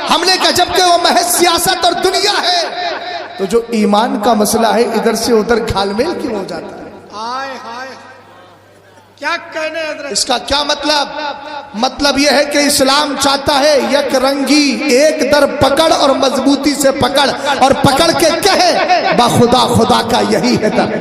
ہم نے کہا جبکہ وہ محض سیاست اور دنیا ہے، تو جو ایمان کا مسئلہ ہے ادھر سے ادھر گھال میل کیوں ہو جاتا ہے؟ کیا کہنے حضرت؟ اس کا کیا مطلب یہ ہے کہ اسلام چاہتا ہے یک رنگی، ایک در پکڑ اور مضبوطی سے پکڑ، اور پکڑ کے کہے بخدا خدا کا یہی ہے در،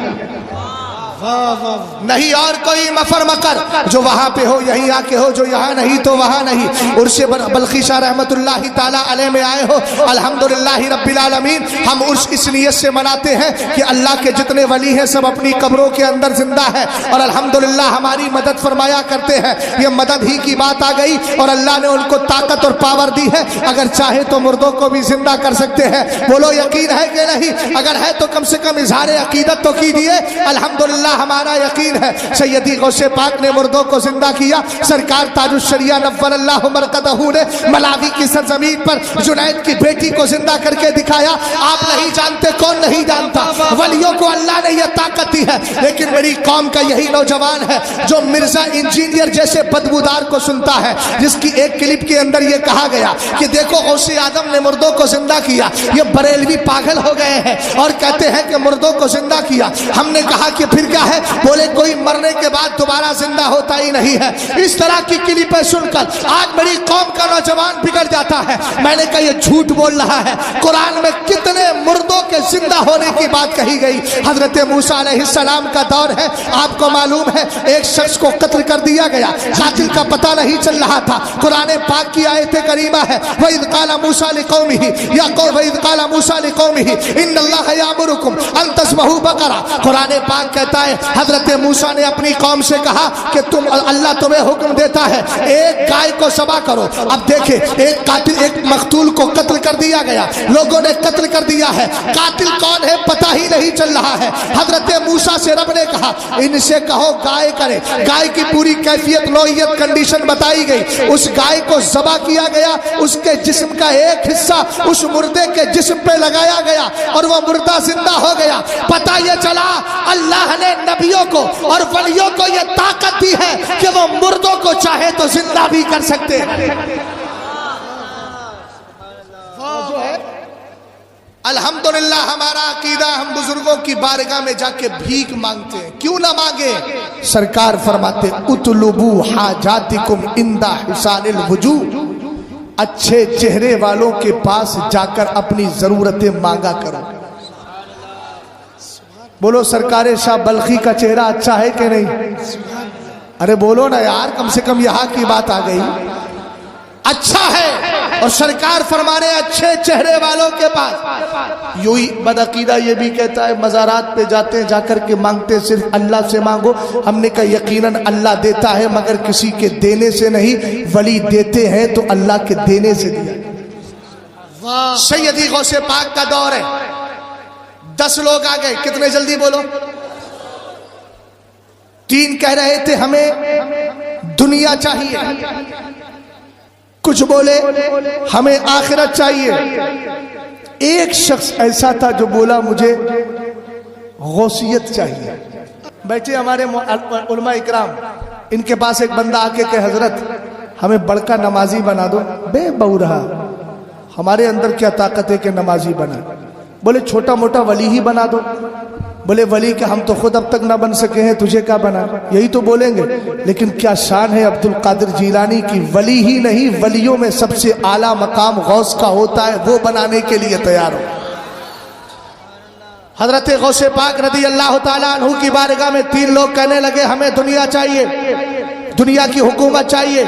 نہیں اور کوئی مفر مکر، جو وہاں پہ ہو یہیں آ کے ہو، جو یہاں نہیں تو وہاں نہیں۔ عرش بلخی شاہ رحمت اللہ تعالیٰ علیہ میں آئے ہو، الحمدللہ رب العالمین۔ ہم عرش اس نیت سے مناتے ہیں کہ اللہ کے جتنے ولی ہیں سب اپنی قبروں کے اندر زندہ ہیں، اور الحمدللہ ہماری مدد فرمایا کرتے ہیں۔ یہ مدد ہی کی بات آ گئی، اور اللہ نے ان کو طاقت اور پاور دی ہے، اگر چاہے تو مردوں کو بھی زندہ کر سکتے ہیں۔ بولو یقین ہے کہ نہیں؟ اگر ہے تو کم سے کم اظہار عقیدت تو کیجیے۔ الحمدللہ ہمارا یقین ہے سیدی غوث پاک نے مردوں کو زندہ کیا، سرکار تاج الشریعہ نور اللہ مرقدہ نے ملاوی کی سرزمین پر جنید کی بیٹی کو زندہ کر کے دکھایا۔ آپ نہیں جانتے، کون نہیں جانتا، ولیوں کو اللہ نے یہ طاقت دی ہے۔ لیکن میری قوم کا یہی نوجوان ہے جو مرزا انجینئر جیسے بدبودار کو سنتا ہے، جس کی ایک کلپ کے اندر یہ کہا گیا کہ دیکھو غوث اعظم نے مردوں کو زندہ کیا۔ یہ بریلوی پاگل ہو گئے ہیں اور کہتے ہیں کہ مردوں کو زندہ کیا۔ ہم نے کہا کہ پھر کیا ہے؟ بولے کوئی مرنے کے بعد دوبارہ زندہ ہوتا ہی نہیں ہے۔ اس طرح کی کلپیں سن کر آج میری قوم کا نوجوان بگڑ جاتا ہے۔ میں نے کہا یہ جھوٹ بول رہا ہے، قرآن میں کتنے مردوں کے زندہ ہونے کی بات کہی گئی۔ حضرت موسیٰ علیہ السلام کا دور ہے، آپ کو معلوم ہے ایک شخص کو قتل کر دیا گیا، قاتل کا پتہ نہیں چل رہا تھا۔ قرآن پاک کی آیت کریمہ ہے وَإِذْ قَالَ مُوسَىٰ لِقَوْمِهِ یا وَإِذْ قَالَ مُوسَىٰ لِقَوْمِهِ إِنَّ اللَّهَ يَأْمُرُكُمْ أَن تَذْبَحُوا بَقَرَةً۔ قرآن پاک کہتا ہے ہے حضرت موسیٰ نے اپنی قوم سے کہا کہ تم اللہ تمہیں حکم دیتا ہے ایک گائے کو ذبح کرو. اب دیکھیں ایک قاتل ایک مقتول کو قتل کر دیا گیا, لوگوں نے قتل کر دیا ہے, قاتل کون ہے پتہ ہی نہیں چل رہا ہے. حضرت موسیٰ سے رب نے کہا ان سے کہو گائے کرے. گائے کی پوری کیفیت نوعیت کنڈیشن بتائی گئی. اس گائے کو ذبح کیا گیا, اس کے جسم کا ایک حصہ اس مردے کے جسم پہ لگایا گیا اور وہ مردہ زندہ ہو گیا. پتہ یہ چلا اللہ نے نبیوں کو اور ولیوں کو یہ طاقت دی ہے کہ وہ مردوں کو چاہے تو زندہ بھی کر سکتے ہیں. الحمدللہ ہمارا عقیدہ ہم بزرگوں کی بارگاہ میں جا کے بھیک مانگتے ہیں. کیوں نہ مانگے؟ سرکار فرماتے اطلبوا حاجاتکم عند حسان الوجوہ, اچھے چہرے والوں کے پاس جا کر اپنی ضرورتیں مانگا کرو. بولو سرکار شاہ بلخی کا چہرہ اچھا ہے کہ نہیں؟ ارے بولو نا یار, کم سے کم یہاں کی بات آ گئی. اچھا ہے. اور سرکار فرما رہے اچھے چہرے والوں کے پاس. یوں ہی بدعقیدہ یہ بھی کہتا ہے مزارات پہ جاتے ہیں, جا کر کے مانگتے صرف اللہ سے مانگو. ہم نے کہا یقیناً اللہ دیتا ہے مگر کسی کے دینے سے نہیں, ولی دیتے ہیں تو اللہ کے دینے سے دیا. سیدی غوث پاک کا دور ہے, 10 لوگ آ گئے. کتنے جلدی بولو؟ 3 کہہ رہے تھے ہمیں دنیا چاہیے, کچھ بولے ہمیں آخرت چاہیے. ایک شخص ایسا تھا جو بولا مجھے غوثیت چاہیے. بیٹھے ہمارے علماء اکرام, ان کے پاس ایک بندہ آ کے کہ حضرت ہمیں بڑکا نمازی بنا دو. بے بہو رہا, ہمارے اندر کیا طاقت ہے کہ نمازی بنا؟ بولے چھوٹا موٹا ولی ہی بنا دو. بولے ولی کہ ہم تو خود اب تک نہ بن سکے ہیں, تجھے کیا بنا؟ یہی تو بولیں گے. لیکن کیا شان ہے عبد القادر جیلانی کی, ولی ہی نہیں ولیوں میں سب سے اعلیٰ مقام غوث کا ہوتا ہے, وہ بنانے کے لیے تیار ہو. حضرت غوث پاک رضی اللہ تعالیٰ عنہ کی بارگاہ میں 3 لوگ کہنے لگے ہمیں دنیا چاہیے, دنیا کی حکومت چاہیے.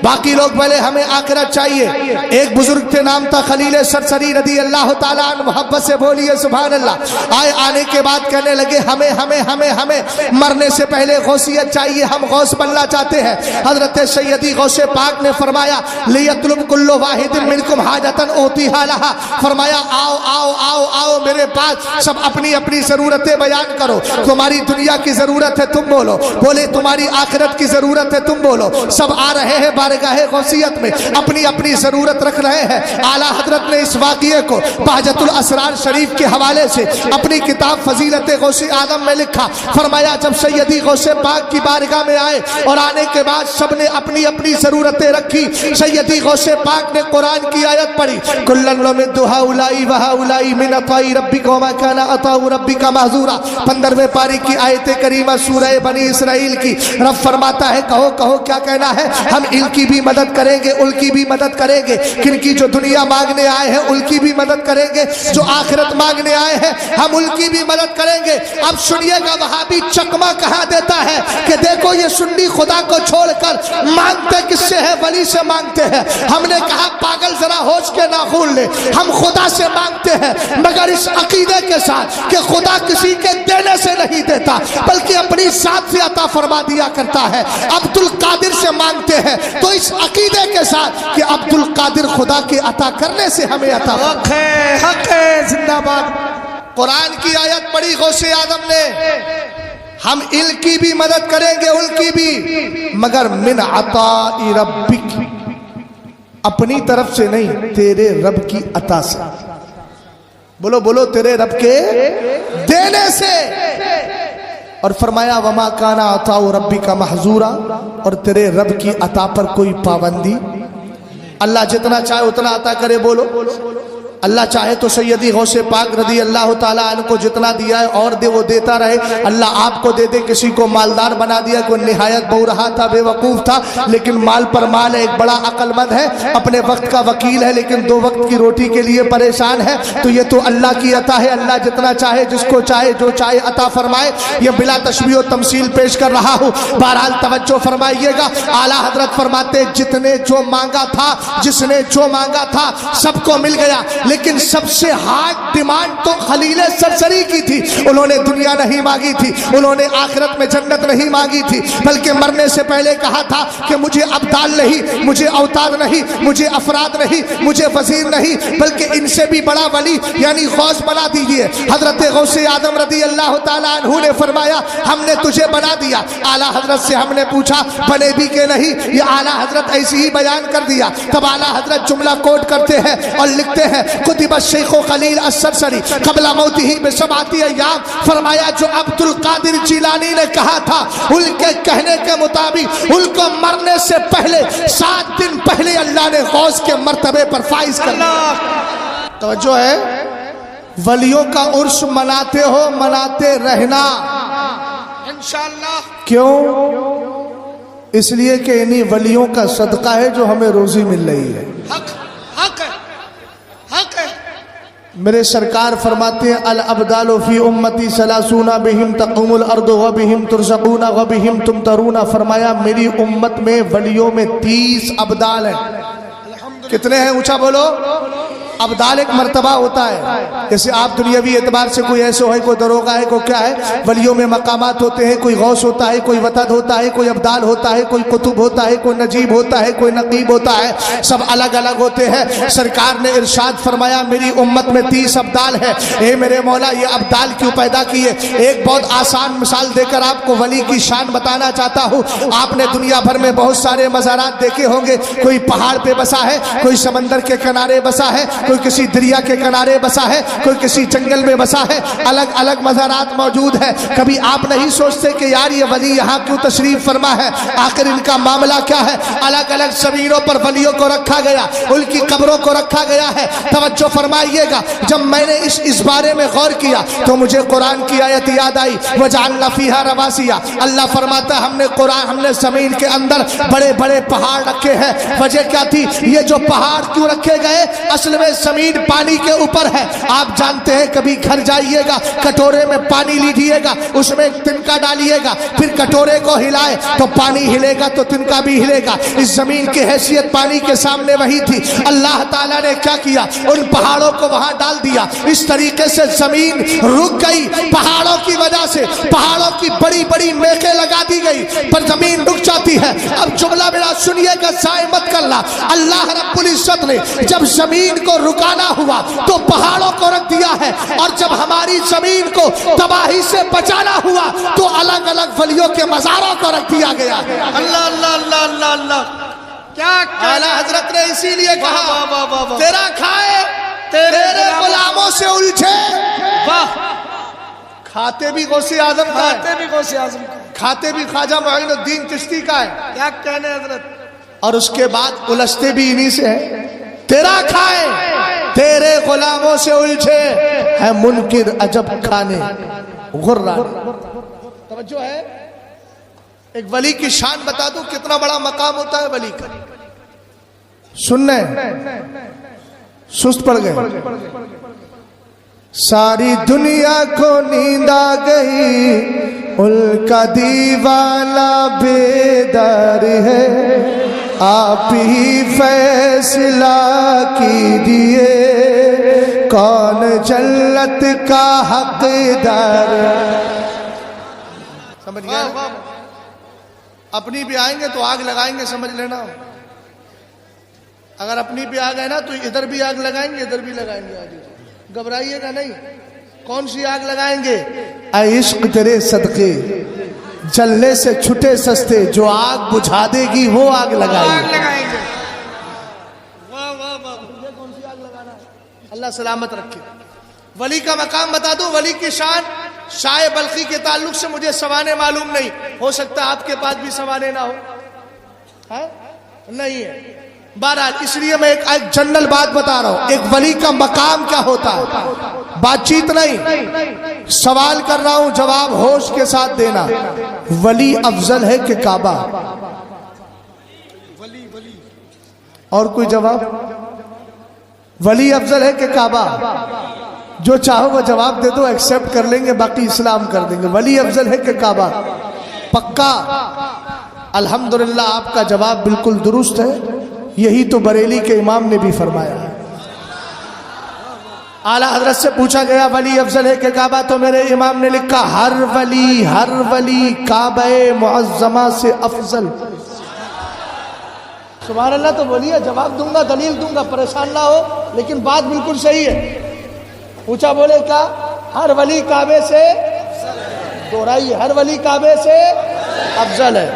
باقی لوگ بولے ہمیں آخرت چاہیے. ایک بزرگ تھے نام تھا خلیل سرسری رضی اللہ تعالیٰ عنہ, محبت سے بولیے سبحان اللہ. آنے کے بعد کہنے لگے ہمیں ہمیں ہمیں ہمیں مرنے سے پہلے غوثیت چاہیے, ہم غوث بننا چاہتے ہیں. حضرت سیدی غوث پاک نے فرمایا لیطلب کل واحد منکم حاجتن اوتیہا لہا. فرمایا آؤ آؤ آؤ آؤ میرے پاس, سب اپنی اپنی ضرورتیں بیان کرو. تمہاری دنیا کی ضرورت ہے تم بولو, بولے تمہاری آخرت کی ضرورت ہے تم بولو. سب آ رہے ہیں بارگاہ غوثیت میں, اپنی اپنی ضرورت رکھ رہے ہیں. اعلیٰ حضرت نے اس واقعے کو بہجت الاسرار شریف کے حوالے سے اپنی کتاب فضیلت غوث اعظم میں لکھا. فرمایا جب سیدی غوث پاک کی بارگاہ میں آئے اور آنے کے بعد سب نے اپنی اپنی ضرورتیں رکھی, سیدی غوث پاک نے قرآن کی آیت پڑھی کلن نمد ہؤلاء وہؤلاء من عطاء ربک وما کان عطاء ربک محظورا. 15ویں پاری کی آیت کریمہ سورہ بنی اسرائیل کی. رب فرماتا ہے کہو کہو کیا کہنا ہے, ہم ان کی بھی مدد کریں گے, ان کی بھی مدد کریں گے. کن کی جو دنیا مانگنے آئے ہیں ان کی بھی مدد کریں گے, جو آخرت مانگنے آئے ہیں ہم ان کی بھی مدد کریں گے. اب سنیے گا وہابی چکما کہا دیتا ہے کہ دیکھو یہ سنی خدا کو چھوڑ کر مانگتے کس سے ہے؟ ولی سے مانگتے ہیں. ہم نے کہا پاگل ذرا ہوش کے ناخن لے, ہم خدا سے مانگتے ہیں مگر اس عقیدے کے ساتھ کہ خدا کسی کے دینے سے نہیں دیتا بلکہ اپنی ذات سے عطا فرما دیا کرتا ہے. عبد القادر سے مانگتے ہیں تو اس عقیدے کے ساتھ کہ عبد القادر خدا کے عطا کرنے سے ہمیں عطا. حق ہے زندہ باد. قرآن کی آیت پڑھی غوث اعظم نے, ہم ان کی بھی مدد کریں گے ان کی بھی مگر من عطاء ربک, اپنی طرف سے نہیں تیرے رب کی عطا سے. بولو بولو تیرے رب کے دینے سے. اور فرمایا وما کان عطاء ربک محظورا, اور تیرے رب کی عطا پر کوئی پابندی. اللہ جتنا چاہے اتنا عطا کرے. بولو اللہ چاہے تو سیدی غوث پاک رضی اللہ تعالیٰ عنہ کو جتنا دیا ہے اور دے وہ دیتا رہے. اللہ آپ کو دے دے, کسی کو مالدار بنا دیا, کوئی نہایت بہو رہا تھا, بے وقوف تھا, لیکن مال پر مال ہے, ایک بڑا عقل مند ہے, اپنے وقت کا وکیل ہے, لیکن 2 وقت کی روٹی کے لیے پریشان ہے. تو یہ تو اللہ کی عطا ہے. اللہ جتنا چاہے جس کو چاہے جو چاہے عطا فرمائے. یہ بلا تشبیہ و تمثیل پیش کر رہا ہوں, بہرحال توجہ فرمائیے گا. اعلیٰ حضرت فرماتے جتنے جو مانگا تھا, جس نے جو مانگا تھا سب کو مل گیا, لیکن سب سے ہارڈ ڈیمانڈ تو خلیل سرسری کی تھی. انہوں نے دنیا نہیں مانگی تھی, انہوں نے آخرت میں جنت نہیں مانگی تھی, بلکہ مرنے سے پہلے کہا تھا کہ مجھے ابدال نہیں, مجھے اوتاد نہیں, مجھے افراد نہیں, مجھے وزیر نہیں, بلکہ ان سے بھی بڑا ولی یعنی غوث بنا دیجئے. حضرت غوث اعظم رضی اللہ تعالیٰ عنہ نے فرمایا ہم نے تجھے بنا دیا. اعلیٰ حضرت سے ہم نے پوچھا بنے بھی کہ نہیں؟ یہ اعلیٰ حضرت ایسی ہی بیان کر دیا. تب اعلیٰ حضرت جملہ کوٹ کرتے ہیں اور لکھتے ہیں کتب الشیخ خلیل السرسری قبل موتہ بسبعۃ ایام. فرمایا جو عبد القادر جیلانی نے کہا تھا ان کے کہنے کے مطابق ان کو مرنے سے پہلے 7 دن پہلے اللہ نے غوث کے مرتبے پر فائز کر دیا. توجہ ہے, ولیوں کا عرس مناتے ہو, مناتے رہنا انشاءاللہ. کیوں؟ اس لیے کہ انہی ولیوں کا صدقہ ہے جو ہمیں روزی مل رہی ہے. حق ہے, حق ہے. میرے سرکار فرماتے ہیں الابدال فی امتی 30 بہم تقوم الارض وبہم ترزقون وبہم تمترون. فرمایا میری امت میں ولیوں میں 30 ابدال ہیں. کتنے ہیں؟ اونچا بولو. ابدال ایک مرتبہ ہوتا ہے, جیسے آپ دنیاوی اعتبار سے کوئی ایسے ہے, کوئی دروگہ ہے, کوئی کیا ہے. ولیوں میں مقامات ہوتے ہیں, کوئی غوث ہوتا ہے, کوئی وتد ہوتا ہے, کوئی ابدال ہوتا ہے, کوئی قطب ہوتا ہے, کوئی نجیب ہوتا ہے, کوئی نقیب ہوتا ہے, سب الگ الگ ہوتے ہیں. سرکار نے ارشاد فرمایا میری امت میں 30 ابدال ہے. اے میرے مولا یہ ابدال کیوں پیدا کیے؟ ایک بہت آسان مثال دے کر آپ کو ولی کی شان بتانا چاہتا ہوں. آپ نے دنیا بھر میں بہت سارے مزارات دیکھے ہوں گے, کوئی پہاڑ پہ بسا ہے, کوئی سمندر کے کنارے بسا ہے, کوئی کسی دریا کے کنارے بسا ہے, کوئی کسی جنگل میں بسا ہے. الگ الگ مزارات موجود ہے. کبھی آپ نہیں سوچتے کہ یار یہ ولی یہاں کیوں تشریف فرما ہے, آخر ان کا معاملہ کیا ہے؟ الگ الگ زمینوں پر ولیوں کو رکھا گیا, ان کی قبروں کو رکھا گیا ہے. توجہ فرمائیے گا, جب میں نے اس بارے میں غور کیا تو مجھے قرآن کی آیت یاد آئی وَجَعَلْنَا فِيهَا رَوَاسِيَ. اللہ فرماتا ہم نے زمین کے اندر بڑے بڑے پہاڑ رکھے ہیں. وجہ کیا تھی؟ یہ جو پہاڑ کیوں رکھے گئے؟ اصل میں زمین پانی کے اوپر ہے. آپ جانتے ہیں کبھی گھر جائیے گا, کٹورے میں پانی لیجیے گا, اس میں ایک تنکا ڈالیے گا, پھر کٹورے کو ہلائے تو پانی ہلے گا تو تنکا بھی ہلے گا. اس زمین کی حیثیت پانی کے سامنے وہی تھی. اللہ تعالیٰ نے کیا کیا؟ ان پہاڑوں کو وہاں ڈال دیا. اس طریقے سے زمین رک گئی. پہاڑوں کی وجہ سے پہاڑوں کی بڑی بڑی میخیں لگا دی گئی, پر زمین رک جاتی ہے. اب جملہ میرا سنیے گا, ضائع مت کرنا. اللہ رب العزت نے جب زمین کو رکانا ہوا تو پہاڑوں کو رکھ دیا ہے, اور جب ہماری زمین کو تباہی سے بچانا ہوا تو الگ الگ ولیوں کے مزاروں کو رکھ دیا گیا. اللہ اللہ اللہ اللہ اللہ. کیا اعلیٰ حضرت نے اسی لیے کہا تیرا کھائے تیرے غلاموں سے الجھے. واہ, کھاتے بھی غوث اعظم کا ہے, کھاتے بھی خواجہ معین الدین چشتی کا ہے. کیا کہنے حضرت, اور اس کے بعد الجھتے بھی انہی سے ہیں. تیرا کھائے تیرے غلاموں سے الجھے ہے منکر عجب کھانے غران. توجہ ہے, ایک ولی کی شان بتا دوں کتنا بڑا مقام ہوتا ہے ولی کا. سننے سست پڑ گئے. ساری دنیا کو نیند آ گئی, ان کا دیوانہ بیدار ہے, آپ ہی فیصلہ کیجئے کون جنت کا حقدار. سمجھ گئے؟ اپنی بھی آئیں گے تو آگ لگائیں گے, سمجھ لینا. اگر اپنی بھی آگ ہے نا تو ادھر بھی آگ لگائیں گے, ادھر بھی لگائیں گے. گھبرائیے گا نہیں. کون سی آگ لگائیں گے؟ اے عشق تیرے صدقے جلنے سے چھٹے سستے, جو آگ بجھا دے گی وہ آگ لگائیں گے. کون سی آگ لگانا ہے؟ اللہ سلامت رکھے. ولی کا مقام بتا دوں, ولی کی شان. شاہ بلخی کے تعلق سے مجھے سوانے معلوم نہیں, ہو سکتا آپ کے پاس بھی سوانے نہ ہو, نہیں ہے. بہرحال اس لیے میں ایک جنرل بات بتا رہا ہوں, ایک ولی کا مقام کیا ہوتا ہے, بات چیت نہیں. سوال کر رہا ہوں, جواب ہوش کے ساتھ دینا. ولی افضل ہے کہ کعبہ؟ اور کوئی جواب؟ ولی افضل ہے کہ کعبہ؟ جو چاہو وہ جواب دے دو, ایکسپٹ کر لیں گے, باقی اسلام کر دیں گے. ولی افضل ہے کہ کعبہ؟ پکا؟ الحمدللہ آپ کا جواب بالکل درست ہے. یہی تو بریلی کے امام نے بھی فرمایا ہے. आला हजरत से पूछा गया वली अफजल है कि काबा, तो मेरे इमाम ने लिखा हर वली काबे मुअज्जमा से अफजल। सुभान अल्लाह। तो बोलिए, जवाब दूंगा, दलील दूंगा, परेशान ना हो, लेकिन बात बिल्कुल सही है। पूछा, बोले क्या? हर वली काबे से, दोहराइए, हर वली काबे से अफजल है।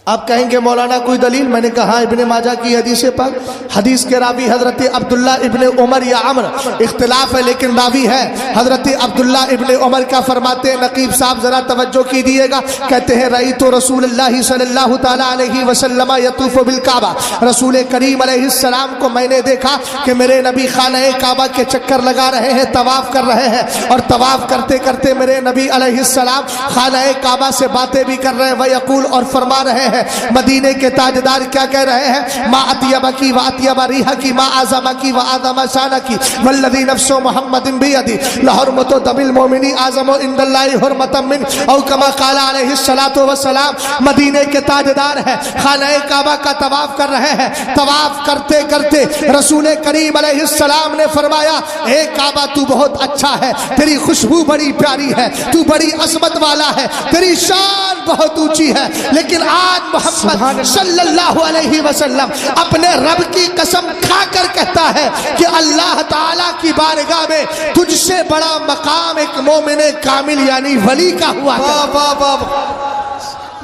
आप कहेंगे मौलाना कोई दलील? मैंने कहा हाँ, इब्ने माजा की हदीस पाक, हदीस के रावी हजरत अब्दुल्ला इब्ने उमर या अमर, इख्तिलाफ है लेकिन रावी है हजरत अब्दुल्ला इब्ने उमर का। फरमाते हैं, नकीब साहब जरा तवज्जो कीजिएगा, कहते हैं रई तो रसूलुल्लाह सल्लल्लाहु ताला अलैहि वसल्लम यतूफ बिल काबा, रसूल करीम अलैहिस्सलाम को मैंने देखा कि मेरे नबी खाने काबा के चक्कर लगा रहे हैं, तवाफ कर रहे हैं, और तवाफ करते करते मेरे नबी अलैहिस्सलाम खाने काबा से बातें भी कर रहे हैं। वयकूल, और फरमा रहे हैं, मदीने के ताजदार क्या कह रहे हैं? मा अतियबा की व अतियबा रिहा की, मा आज़मा की व आज़मा शाना की, वल्लज़ी नफ्सु मुहम्मदिन बियदी लहुरमतु दमिल मोमिनी आज़मु इंदल्लाहि हुरमतम मिन, औ कमा क़ाल अलैहिस्सलातु वस्सलाम। मदीने के ताजदार है, खाने काबा का तवाफ कर रहे हैं। तवाफ करते करते रसूल करीम अलैहिस्सलाम ने फरमाया, ए काबा तू बहुत अच्छा है, तेरी खुशबू बड़ी प्यारी है, तू बड़ी अज़मत वाला है, तेरी शान बहुत ऊंची है, लेकिन आज मोहम्मद सल्लल्लाहु अलैहि वसल्लम अपने रब की कसम खाकर कहता है कि अल्लाह ताला की बारगाह में तुझसे बड़ा मकाम एक मोमिने कामिल यानी वली का हुआ।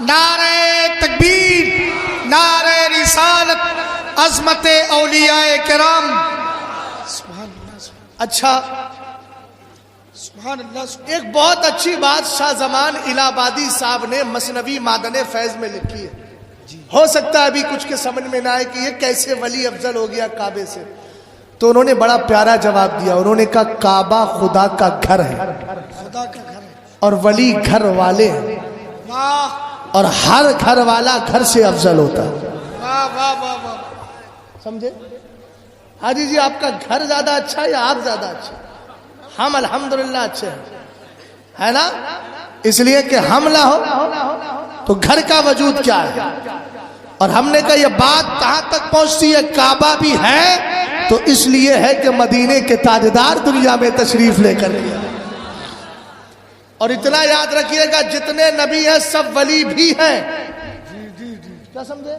नारे तकबीर, नारे रिसालत, अज़मत औलियाए किराम। अच्छा, एक बहुत अच्छी बात शाह जमान इलाहाबादी साहब ने मसनवी मादने फैज में लिखी है। हो सकता है अभी कुछ के समझ में ना आए कि ये कैसे वली अफजल हो गया काबे से, तो उन्होंने बड़ा प्यारा जवाब दिया। उन्होंने कहा काबा खुदा का घर है, खुदा का घर है, और वली घर वाले हैं, वाह, और हर घर वाला घर से अफजल होता है। वाह वाह वाह वाह। समझे हाजी जी? आपका घर ज्यादा अच्छा है या आप ज्यादा अच्छे? हम अल्हम्दुलिल्लाह अच्छे हैं, है ना? इसलिए कि हम ना हो तो घर का वजूद क्या है। और हमने कहा यह बात कहां तक पहुंचती है? काबा भी है तो इसलिए है कि मदीने के ताजदार दुनिया में तशरीफ लेकर गया। और इतना याद रखिएगा, जितने नबी हैं सब वली भी हैं। क्या समझे?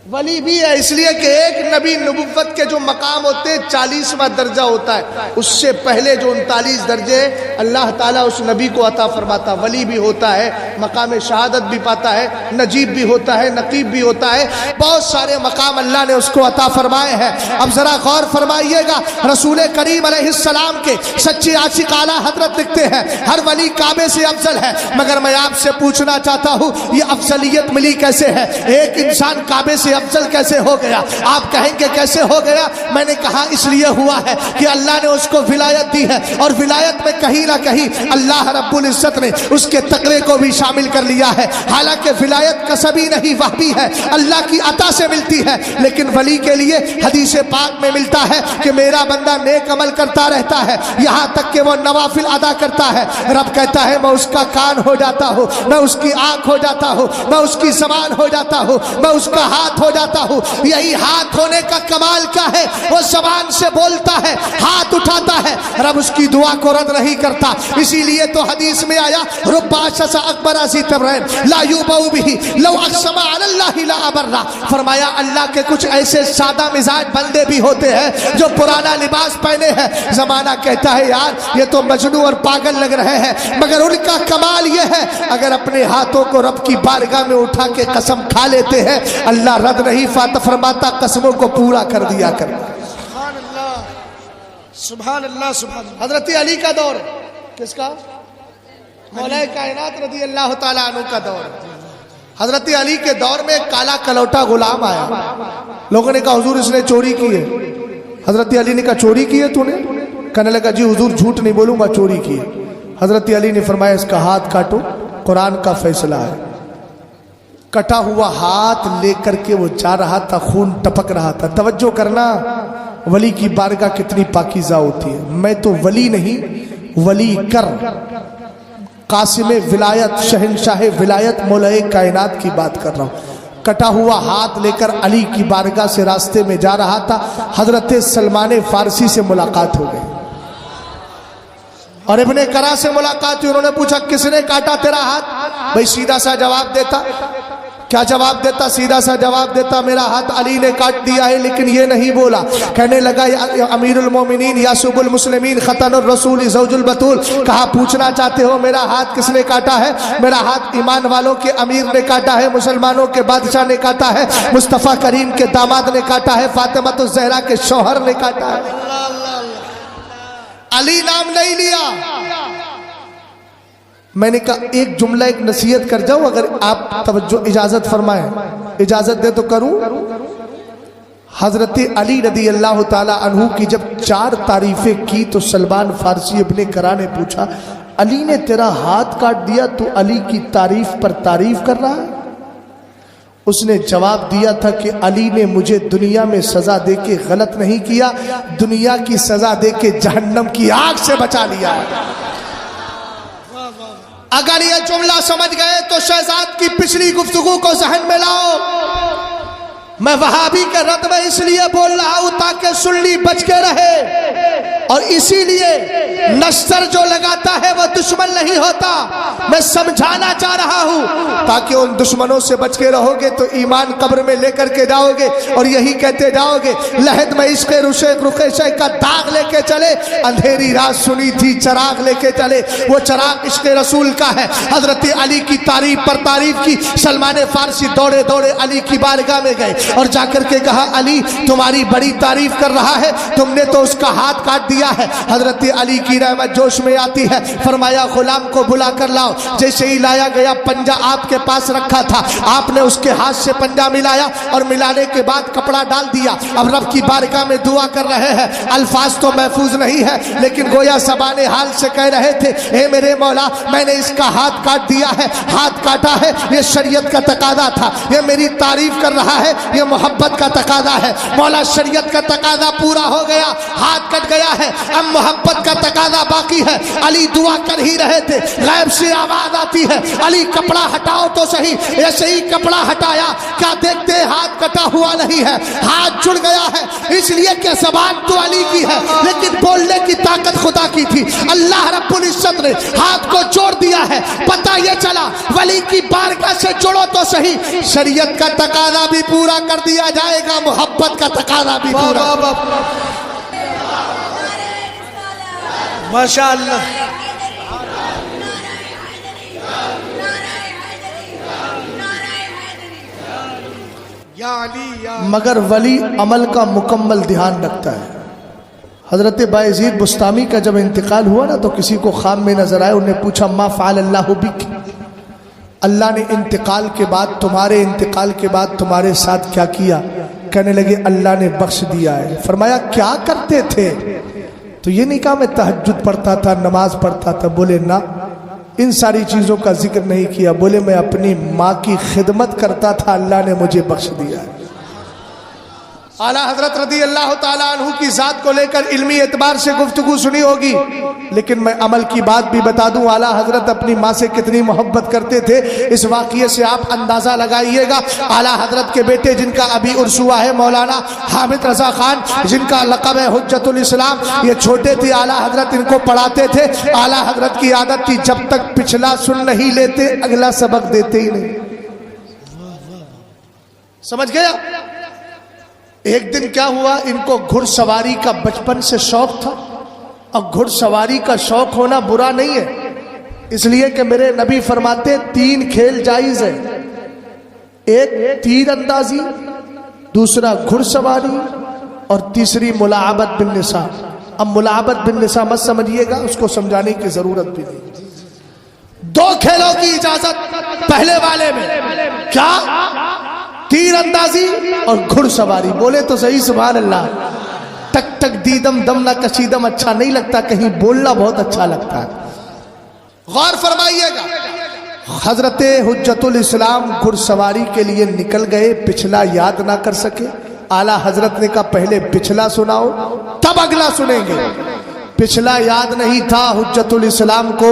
वली भी है, इसलिए कि एक नबी नबुव्वत के जो मकाम होते हैं 40वां दर्जा होता है, उससे पहले जो 39 दर्जे अल्लाह ताला उस नबी को अता फरमाता। वली भी होता है, मकाम शहादत भी पाता है, नजीब भी होता है, नकीब भी होता है, बहुत सारे मकाम अल्लाह ने उसको अता फरमाए हैं। अब जरा गौर फरमाइएगा, रसूल करीम अलैहिस्सलाम के सच्चे आशिक आला हजरत लिखते हैं हर वली काबे से अफजल है। मगर मैं आपसे पूछना चाहता हूँ, ये अफजलियत मिली कैसे है? एक इंसान काबे से अफजल कैसे हो गया? आप कहेंगे कैसे हो गया? मैंने कहा इसलिए हुआ है कि अल्लाह ने उसको विलायत दी है, और विलायत में कहीं ना कहीं अल्लाह रब्बुल इज्जत ने उसके तकवे को भी शामिल कर लिया है। हालांकि विलायत कसबी नहीं, वहबी है, अल्लाह की अता से मिलती है। लेकिन वली के लिए हदीस पाक में मिलता है कि मेरा बंदा नेक अमल करता रहता है, यहाँ तक कि वो नवाफिल अदा करता है। रब कहता है मैं उसका कान हो जाता हूँ, मैं उसकी आंख हो जाता हूँ, मैं उसकी ज़बान हो जाता हूँ, मैं उसका हाथ हो जाता हूँ। यही हाथ होने का कमाल क्या है? वो ज़बान से बोलता है, हाथ उठाता है, रब उसकी दुआ को रद्द नहीं करता। इसीलिए तो हदीस में आया रुब्बा अशसा अकबर असी तबरैन ला युबऊ बिही लौ अक़समा अलल्लाहि ला अबर्रा। फरमाया अल्लाह के कुछ ऐसे सादा मिजाज बंदे भी होते हैं जो पुराना लिबास पहने हैं। ज़माना कहता है यार ये तो मजनू और पागल लग रहे हैं, मगर उनका कमाल ये है अगर अपने हाथों को रब की बारगाह में उठा के कसम खा लेते हैं, अल्लाह रद्द नहीं फरमाता, कसमों को पूरा कर दिया कर। सुभान अल्लाह, सुभान अल्लाह, सुभान अल्लाह। हजरत अली का दौर किसका? मौलाए कायनात रज़ी अल्लाह ताला अन्हु का दौर। हजरत अली के दौर में काला कलौटा गुलाम आया। लोगों ने कहा हुजूर इसने चोरी की है। हजरत अली ने कहा चोरी की है तूने? कहने लगा जी हुजूर झूठ नहीं बोलूंगा, चोरी की है। हजरत अली ने फरमाया इसका हाथ काटो, कुरान का फैसला है। कटा हुआ हाथ लेकर के वो जा रहा था, खून टपक रहा था। तवज्जो करना, वली की बारगाह कितनी पाकीज़ा होती है। मैं तो वली नहीं, वली कर कासिम विलायत, शहनशाह विलायत, मौलाए कायनात की बात कर रहा हूँ। कटा हुआ हाथ लेकर अली की बारगाह से रास्ते में जा रहा था। हजरत सलमान फारसी से मुलाकात हो गई और इब्ने करा से मुलाकात हुई। उन्होंने पूछा किसने काटा तेरा हाथ? भाई सीधा सा जवाब देता। क्या जवाब देता? सीधा सा जवाब देता, मेरा हाथ अली ने काट दिया है। लेकिन ये नहीं बोला। कहने लगा या अमीरुल मोमिनीन या सुबुल मुस्लिमीन खतनुर रसूल ज़ौजुल बतूल, कहा पूछना चाहते हो मेरा हाथ किसने काटा है? मेरा हाथ ईमान वालों के अमीर ने काटा है, मुसलमानों के बादशाह ने काटा है, मुस्तफ़ा करीम के दामाद ने काटा है, फातिमातुज़ ज़हरा के शौहर ने काटा है। अली नाम नहीं लिया। मैंने कहा एक जुमला एक नसीहत कर जाऊं, अगर आप तवज्जो इजाजत फरमाएं, इजाजत दे तो करूं। हजरत अली रदी अल्लाह ताला अन्हु की जब 4 तारीफें की तो सलमान फारसी इब्ने करा ने पूछा, अली ने तेरा हाथ काट दिया, तू अली की तारीफ पर तारीफ कर रहा है? उसने जवाब दिया था कि अली ने मुझे दुनिया में सजा दे के गलत नहीं किया, दुनिया की सजा दे के जहन्नम की आग से बचा लिया। अगर ये जुमला समझ गए तो शहजाद की पिछली गुफ्तगू को जहन में लाओ। मैं वहाबी के रद में इसलिए बोल रहा हूं ताकि सुन्नी बच के रहे, और इसीलिए नस्तर जो लगाता है वो दुश्मन नहीं होता। मैं समझाना चाह रहा हूं ताकि उन दुश्मनों से बच के रहोगे तो ईमान कब्र में लेकर के जाओगे और यही कहते जाओगे लहद में इश्क़ रुक़ैशा का दाग लेके चले, अंधेरी रात सुनी थी चराग लेके चले। वो चराग इश्क़ रसूल का है। हजरत अली की तारीफ पर तारीफ की। सलमान फारसी दौड़े दौड़े अली की बारगाह में गए और जाकर के कहा, अली तुम्हारी बड़ी तारीफ कर रहा है, तुमने तो उसका हाथ काट दिया है। हजरत अली की रहमत जोश में आती है। फरमाया गुलाम को बुला कर लाओ। जैसे ही लाया गया, पंजा आपके पास रखा था, आपने उसके हाथ से पंजा मिलाया और मिलाने के बाद कपड़ा डाल दिया। अब रब की बारगाह में दुआ कर रहे हैं। अल्फाज तो महफूज नहीं है, लेकिन गोया ज़बाने हाल से कह रहे थे, हे मेरे मौला मैंने इसका हाथ काट दिया है, हाथ काटा है, ये शरीयत का तकादा था, ये मेरी तारीफ कर रहा है, ये मोहब्बत का तकादा है। मौला शरीयत का तकादा पूरा हो गया, हाथ कट गया है, अब मोहब्बत का तकादा बाकी है। अली दुआ कर ही रहे थे, गैब से आवाज आती है, अली कपड़ा हटाओ तो सही। ऐसे ही कपड़ा हटाया, क्या देखते हाथ कटा हुआ नहीं है, हाथ जुड़ गया है। इसलिए कि ज़बान तो अली की है, लेकिन बोलने की ताकत खुदा की थी। अल्लाह रब्बुल इज्जत ने हाथ को जोड़ दिया है। पता ये चला वली की बारगाह से जुड़ो तो सही, शरीयत का तकादा भी पूरा कर दिया जाएगा, मोहब्बत का तकादा भी पूरा। माशाअल्लाह। मगर वली अमल का मुकम्मल ध्यान रखता है। हजरत बायजीद बुस्तामी का जब इंतकाल हुआ ना, तो किसी को ख्वाब में नजर आए, उन्हें पूछा मा फ़अल अल्लाहु बिक, अल्लाह ने इंतकाल के बाद, तुम्हारे इंतकाल के बाद तुम्हारे साथ क्या किया? कहने लगे अल्लाह ने बख्श दिया है। फरमाया क्या करते थे? तो ये नहीं कहा मैं तहज्जुद पढ़ता था, नमाज पढ़ता था। बोले ना, इन सारी चीज़ों का जिक्र नहीं किया। बोले मैं अपनी माँ की खिदमत करता था, अल्लाह ने मुझे बख्श दिया है। आला हजरत रदी अल्लाह ताला अन्हु की जात को लेकर इल्मी एतबार से गुफ्तगू सुनी होगी, लेकिन मैं अमल की बात भी बता दूं। आला हजरत अपनी माँ से कितनी मोहब्बत करते थे, इस वाक़ये से आप अंदाज़ा लगाइएगा। आला हजरत के बेटे जिनका अभी उर्स हुआ है, मौलाना हामिद रज़ा खान, जिनका लक़ब है हुज्जतुल इस्लाम, ये छोटे थे, आला हजरत इनको पढ़ाते थे। आला हजरत की आदत थी, जब तक पिछला सुन नहीं लेते अगला सबक देते ही नहीं। समझ गया? एक दिन क्या हुआ, इनको घुड़सवारी का बचपन से शौक था, और घुड़सवारी का शौक होना बुरा नहीं है, इसलिए कि मेरे नबी फरमाते 3 खेल जायज़ है। एक तीर अंदाजी, दूसरा घुड़सवारी, और तीसरी मुलाअबत बिन निसा। अब मुलाअबत बिन निसा मत समझिएगा, उसको समझाने की जरूरत भी नहीं। 2 खेलों की इजाजत पहले वाले में, क्या? तीर अंदाजी और घुड़सवारी। बोले तो सही सुभान अल्लाह। टक टक दीदम दम ना कशीदम अच्छा नहीं लगता, कहीं बोलना बहुत अच्छा लगता है। गौर फरमाइएगा, हजरत हुज्जतुल इस्लाम घुड़सवारी के लिए निकल गए, पिछला याद ना कर सके। आला हजरत ने कहा पहले पिछला सुनाओ तब अगला सुनेंगे। पिछला याद नहीं था हुज्जतुल इस्लाम को।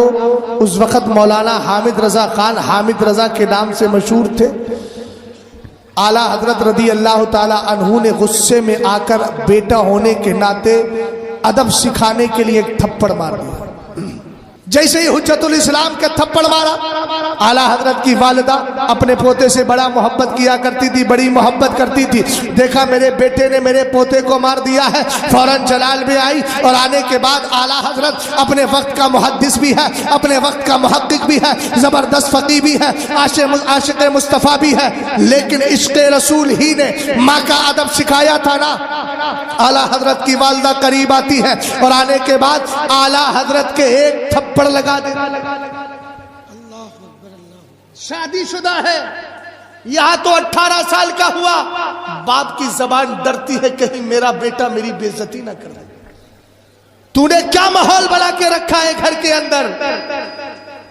उस वक्त मौलाना हामिद रज़ा खान, हामिद रज़ा के नाम से मशहूर थे। आला हजरत रदी अल्लाह ताला अन्हु ने गुस्से में आकर बेटा होने के नाते अदब सिखाने के लिए एक थप्पड़ मार दिया। जैसे ही हुज्जतुल इस्लाम के थप्पड़ मारा, आला हजरत की वालिदा अपने पोते से बड़ा मोहब्बत किया करती थी, बड़ी मोहब्बत करती थी। देखा मेरे बेटे ने मेरे पोते को मार दिया है, फौरन जलाल में आई और आने के बाद आला हजरत अपने वक्त का मुहद्दिस भी है, अपने वक्त का मुहक्किक भी है, जबरदस्त फकीह भी है, आशिक मुस्तफ़ा भी है, लेकिन इश्क़ रसूल ही ने माँ का अदब सिखाया था ना। आला हजरत की वालिदा करीब आती है और आने के बाद आला हजरत के एक थप्पड़ लगा दे। शादीशुदा है, यहां तो 18 साल का हुआ, बाप की जबान डरती है कहीं मेरा बेटा मेरी बेइज्जती ना कर दे। तूने क्या माहौल बना के रखा है घर के अंदर?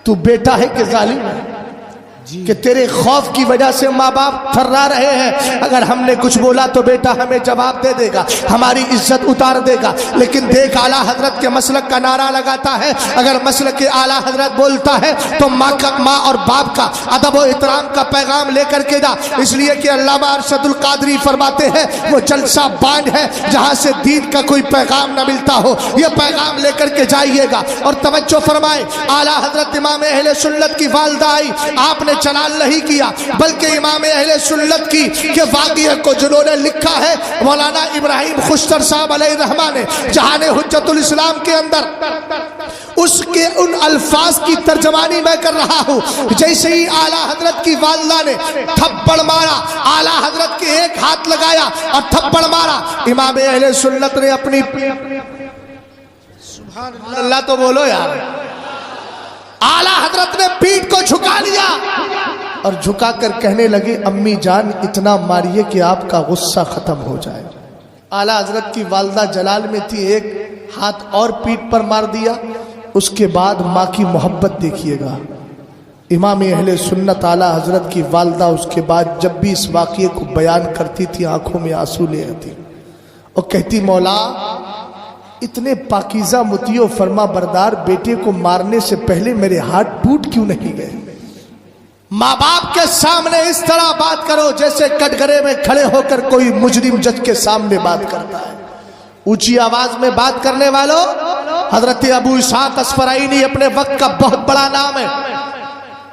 तू बेटा है कि जालिम है कि तेरे खौफ की वजह से माँ बाप थर्रा रहे हैं। अगर हमने कुछ बोला तो बेटा हमें जवाब दे देगा, हमारी इज्जत उतार देगा। लेकिन देख आला हजरत के मसलक का नारा लगाता है, अगर मसलक के आला हजरत बोलता है तो माँ और बाप का अदब और इहतराम का पैगाम लेकर के जा। इसलिए कि अल्लामा अरशदुल कादरी फरमाते हैं वो जलसा बांध है जहां से दीन का कोई पैगाम न मिलता हो, ये पैगाम लेकर के जाइएगा। और तवज्जो फरमाए, आला हजरत इमाम अहले सुन्नत की वालिदा आई, आपने चलाल नहीं किया बल्कि इमाम अहले सुन्नत की के वाक़िए को जिन्होंने लिखा है मौलाना इब्राहिम खुश्तर साहब अलैहिर्रहमा ने जहाने हुज्जतुल इस्लाम के अंदर, उसके उन अल्फाज की तर्जमानी मैं कर रहा हूं। जैसे ही आला हजरत की वालिदा ने थप्पड़ मारा, आला हजरत के एक हाथ लगाया और थप्पड़ मारा, इमाम अहले सुन्नत ने अपनी सुभान अल्लाह तो बोलो यार, आला हजरत ने पीठ को झुका लिया और झुकाकर कहने लगे अम्मी जान इतना मारिए कि आपका गुस्सा खत्म हो जाए। आला हजरत की वालिदा जलाल में थी, एक हाथ और पीठ पर मार दिया। उसके बाद माँ की मोहब्बत देखिएगा। इमाम अहले सुन्नत आला हजरत की वालिदा उसके बाद जब भी इस वाक़िए को बयान करती थी आंखों में आंसू ले आती और कहती मौला इतने पाकीज़ा मुतियो फरमा बरदार बेटे को मारने से पहले मेरे हाथ टूट क्यों नहीं गए? माँ बाप के सामने इस तरह बात करो जैसे कटघरे में खड़े होकर कोई मुजरिम जज के सामने बात करता है। ऊंची आवाज में बात करने वालों, हजरत अबू इसहाक अस्फराइनी अपने वक्त का बहुत बड़ा नाम है।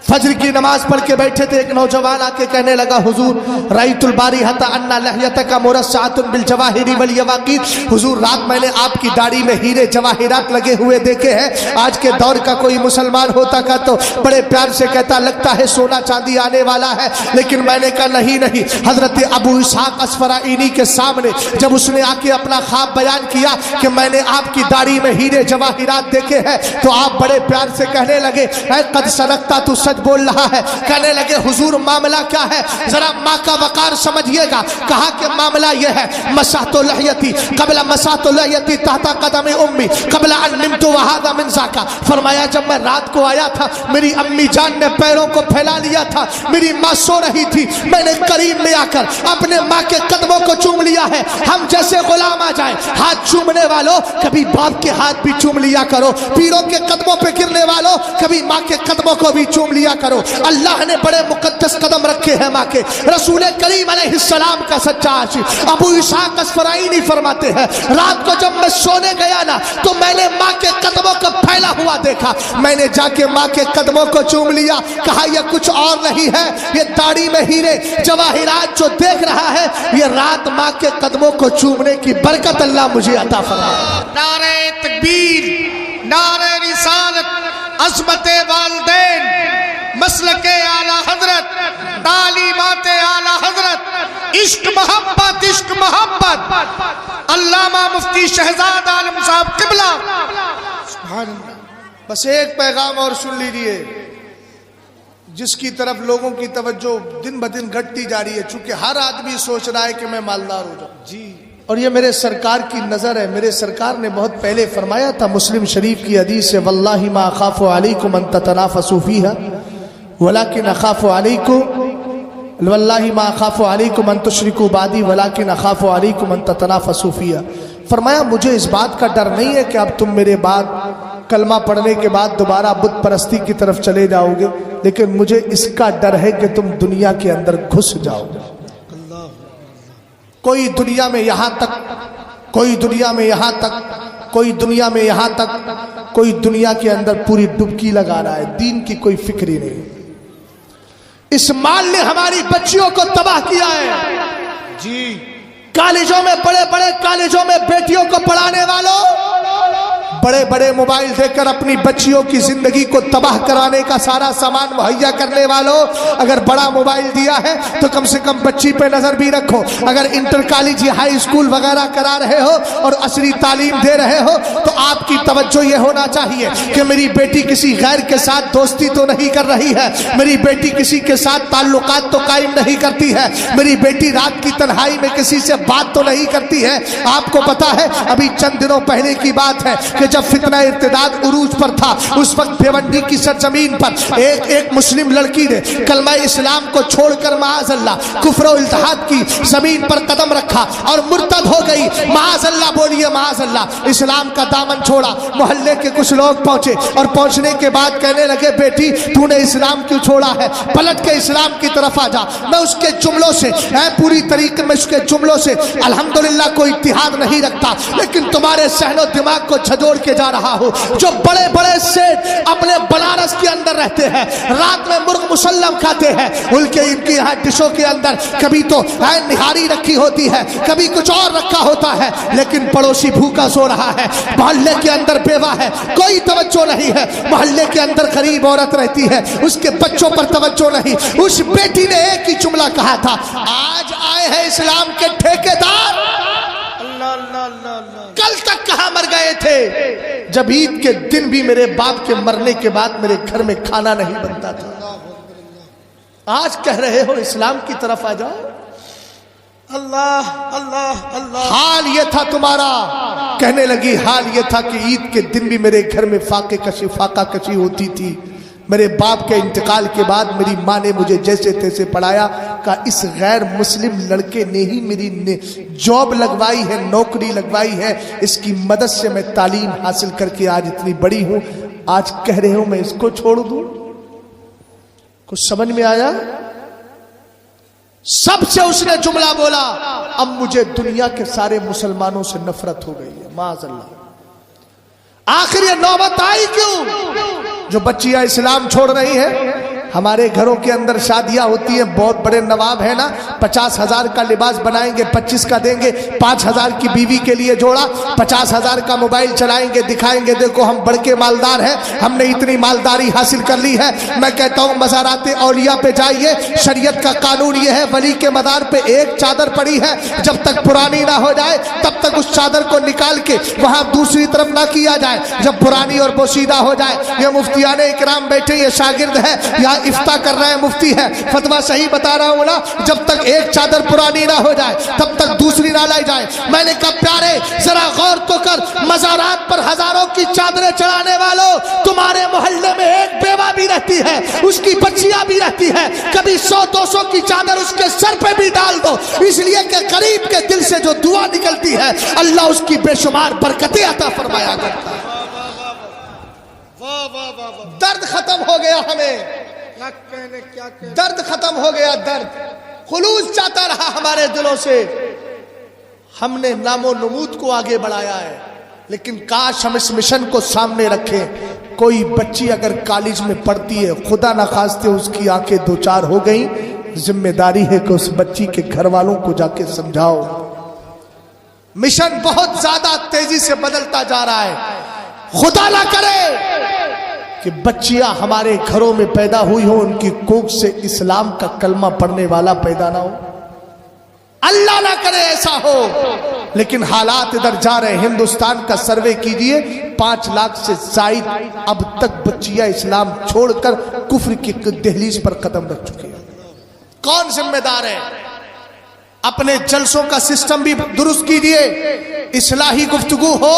फजर की नमाज पढ़ के बैठे थे, एक नौजवान आके कहने लगा हुजूर राइतुल बारी हता अन्ना लहयतका मुरस्सातुन बिल जवाहिरी वल यवाकीत, हुजूर रात मैंने आपकी दाढ़ी में हीरे जवाहिरात लगे हुए देखे हैं। आज के दौर का कोई मुसलमान होता का तो बड़े प्यार से कहता लगता है सोना चांदी आने वाला है, लेकिन मैंने कहा नहीं नहीं। हजरत अबू इसहाक अस्फराइनी के सामने जब उसने आके अपना ख्वाब बयान किया कि मैंने आपकी दाढ़ी में हीरे जवाहिरात देखे हैं, तो आप बड़े प्यार से कहने लगे कद सदकता तू सच बोल रहा है। कहने लगे हुजूर मामला क्या है, जरा माँ का वकार समझिएगा। कहा कि मामला यह है मसातो लहयती कबला मसातो लहयती ताता कदम उम्मी कबला अन्निमतु वहादा मिन ज़ाका। फरमाया जब मैं रात को आया था मेरी अम्मी जान ने पैरों को फैला लिया था, मेरी माँ सो रही थी, मैंने करीब में आकर अपने माँ के कदमों को चूम लिया है। हम जैसे गुलाम आ जाए, हाथ चूमने वालों कभी बाप के हाथ भी चूम लिया करो, पीरों के कदमों पे गिरने वालों कभी माँ के कदमों को भी चूम लिया करो। अल्लाह ने बड़े मुकद्दस कदम रखे हैं माँ के। रसूल करीम अलैहिस्सलाम का सच्चा आशिक अबू इसहाक अस्फराइनी फरमाते हैं रात को जब मैं सोने गया ना तो मैंने माँ के कदमों को फैला हुआ देखा, मैंने जाके माँ के कदमों को चूम लिया। कहा यह कुछ और नहीं है, ये दाढ़ी में हीरे जवाहिरात जो देख रहा है ये रात माँ के कदमों को चूमने की बरकत अल्लाह मुझे अता फरमाए। नारे तकबीर, नारे रिसालत, अज़मते वालिदैन, मसलके आला हजरत, तालीमाते आला हजरत, इश्क मोहब्बत, इश्क मोहब्बत। अल्लामा मुफ्ती शहजाद आलम साहब किबला। सुभान अल्लाह। बस एक पैगाम और सुन लीजिए जिसकी तरफ लोगों की तवज्जो दिन ब दिन घटती जा रही है, चूंकि हर आदमी सोच रहा है कि मैं मालदार हो जाऊं जी। और ये मेरे सरकार की नज़र है। मेरे सरकार ने बहुत पहले फरमाया था, मुस्लिम शरीफ की हदीस है, वल्लाहि मा अखाफु अलैकुम अन ततनाफसू फीहा वलाकिन अखाफु अलैकुम वल्लाहि मा अखाफु अलैकुम अन तुशरिकू बादी वलाकिन अखाफु अलैकुम अन ततनाफसू फीहा। फरमाया मुझे इस बात का डर नहीं है कि अब तुम मेरे बाद कलमा पढ़ने के बाद दोबारा बुत परस्ती की तरफ चले जाओगे, लेकिन मुझे इसका डर है कि तुम दुनिया के अंदर घुस जाओगे। कोई दुनिया में यहाँ तक, कोई दुनिया में यहाँ तक, कोई दुनिया में यहाँ तक, कोई दुनिया के अंदर पूरी डुबकी लगा रहा है, दीन की कोई फिक्र ही नहीं। इस माल ने हमारी बच्चियों को तबाह किया है जी। कॉलेजों में, बड़े बड़े कॉलेजों में बेटियों को पढ़ाने वालों, बड़े बड़े मोबाइल देकर अपनी बच्चियों की जिंदगी को तबाह कराने का सारा सामान मुहैया करने वालों, अगर बड़ा मोबाइल दिया है तो कम से कम बच्ची पे नजर भी रखो। अगर इंटर कॉलेज या हाई स्कूल वगैरह करा रहे हो और असली तालीम दे रहे हो तो आपकी तवज्जो ये होना चाहिए कि मेरी बेटी किसी गैर के साथ दोस्ती तो नहीं कर रही है, मेरी बेटी किसी के साथ ताल्लुकात तो कायम नहीं करती है, मेरी बेटी रात की तन्हाई में किसी से बात तो नहीं करती है। आपको पता है अभी चंद दिनों पहले की बात है कि जब फितना इर्तिदाद उरूज पर था, उस वक्त भिवंडी की सरजमीन पर एक मुस्लिम लड़की ने कलमा इस्लाम को छोड़कर माअज़ल्लाह कुफ्र और इल्तिहाद की जमीन पर कदम रखा और मुर्तद हो गई। माअज़ल्लाह बोलिए माअज़ल्लाह। इस्लाम का दामन छोड़ा। मोहल्ले के कुछ लोग पहुंचे और पहुंचने के बाद कहने लगे, बेटी तूने इस्लाम क्यों छोड़ा है, पलट के इस्लाम की तरफ आ जा। मैं उसके जुमलों से पूरी तरीके में उसके जुमलों से अल्हम्दुलिल्लाह कोई इत्तिहाद नहीं रखता, लेकिन तुम्हारे सहनो दिमाग को झजोड़ के जा रहा हूं। जो बड़े बड़े सेठ अपने बनारस के अंदर रहते हैं, रात में मुर्ग मुसल्लम खाते हैं, उनके इनकी यहाँ डिशों के अंदर कभी तो निहारी रखी होती है, कभी कुछ और रखा होता है, लेकिन पड़ोसी भूखा सो रहा है, मोहल्ले के अंदर बेवा है, कोई तवज्जो नहीं है, मोहल्ले के अंदर गरीब औरत रहती है, उसके बच्चों पर तवज्जो नहीं। उस बेटी ने एक ही जुमला कहा था, आज आए हैं इस्लाम के ठेकेदार, कल तक कहां मर गए थे जब ईद के दिन भी मेरे बाप के मरने के बाद मेरे घर में खाना नहीं बनता था। आज कह रहे हो इस्लाम की तरफ आ जाओ। अल्लाह अल्लाह अल्लाह। हाल ये था तुम्हारा, कहने लगी हाल ये था कि ईद के दिन भी मेरे घर में फाका कशी होती थी। मेरे बाप के इंतकाल के बाद मेरी माँ ने मुझे जैसे तैसे पढ़ाया, का इस गैर मुस्लिम लड़के ने ही मेरी जॉब लगवाई है, नौकरी लगवाई है, इसकी मदद से मैं तालीम हासिल करके आज इतनी बड़ी हूं। आज कह रहे हो मैं इसको छोड़ दूं? कुछ समझ में आया? सबसे उसने जुमला बोला, अब मुझे दुनिया के सारे मुसलमानों से नफरत हो गई है, माअज़ल्लाह। आखिर ये नौबत आई क्यों? जो बच्चियां इस्लाम छोड़ रही हैं, हमारे घरों के अंदर शादियां होती हैं, बहुत बड़े नवाब है ना, 50,000 का लिबास बनाएंगे, 25 का देंगे, 5,000 की बीवी के लिए जोड़ा, 50,000 का मोबाइल चलाएंगे, दिखाएंगे देखो हम बड़के मालदार हैं, हमने इतनी मालदारी हासिल कर ली है। मैं कहता हूं मज़ारात औलिया पे जाइए, शरीयत का कानून ये है, वली के मदार पे एक चादर पड़ी है, जब तक पुरानी ना हो जाए तब तक उस चादर को निकाल के वहां दूसरी तरफ ना किया जाए। जब पुरानी और बोसीदा हो जाए, ये मुफ्तियाने इकराम बैठे, ये शागिर्द है, यहाँ इफ्ता कर रहे हैं, मुफ्ती है, फतवा सही बता रहा हूं ना, जब तक एक चादर पुरानी ना हो जाए तब तक दूसरी ना लाई जाए। मैंने कहा प्यारे जरा गौर तो कर, मज़ारात पर हजारों की चादरें चढ़ाने वालों, तुम्हारे मोहल्ले में एक बेवा भी रहती है, उसकी बच्चियां भी रहती है, कभी 100-200 की चादर उसके सर पे भी डाल दो, इसलिए कि गरीब के दिल से जो दुआ निकलती है अल्लाह उसकी बेशुमार बरकतें अता फरमाया करता है। दर्द खत्म हो गया, हमें क्या दर्द खत्म हो गया, दर्द खुलूस चाहता रहा हमारे दिलों से। हमने नामो नमूद को आगे बढ़ाया है, लेकिन काश हम इस मिशन को सामने रखें। कोई बच्ची अगर कॉलेज में पढ़ती है, खुदा ना खास्ते उसकी आंखें दो चार हो गई, जिम्मेदारी है कि उस बच्ची के घर वालों को जाके समझाओ। मिशन बहुत ज्यादा तेजी से बदलता जा रहा है। खुदा ना करे कि बच्चियां हमारे घरों में पैदा हुई हो, उनकी कोख से इस्लाम का कलमा पढ़ने वाला पैदा ना हो, अल्लाह ना करे ऐसा हो। लेकिन हालात इधर जा रहे। हिंदुस्तान का सर्वे कीजिए, 5 लाख से जायद अब तक बच्चियां इस्लाम छोड़कर कुफ्र की दहलीज पर कदम रख चुकी हैं। कौन जिम्मेदार है? अपने जलसों का सिस्टम भी दुरुस्त कीजिए, इस्लाही गुफ्तगू हो,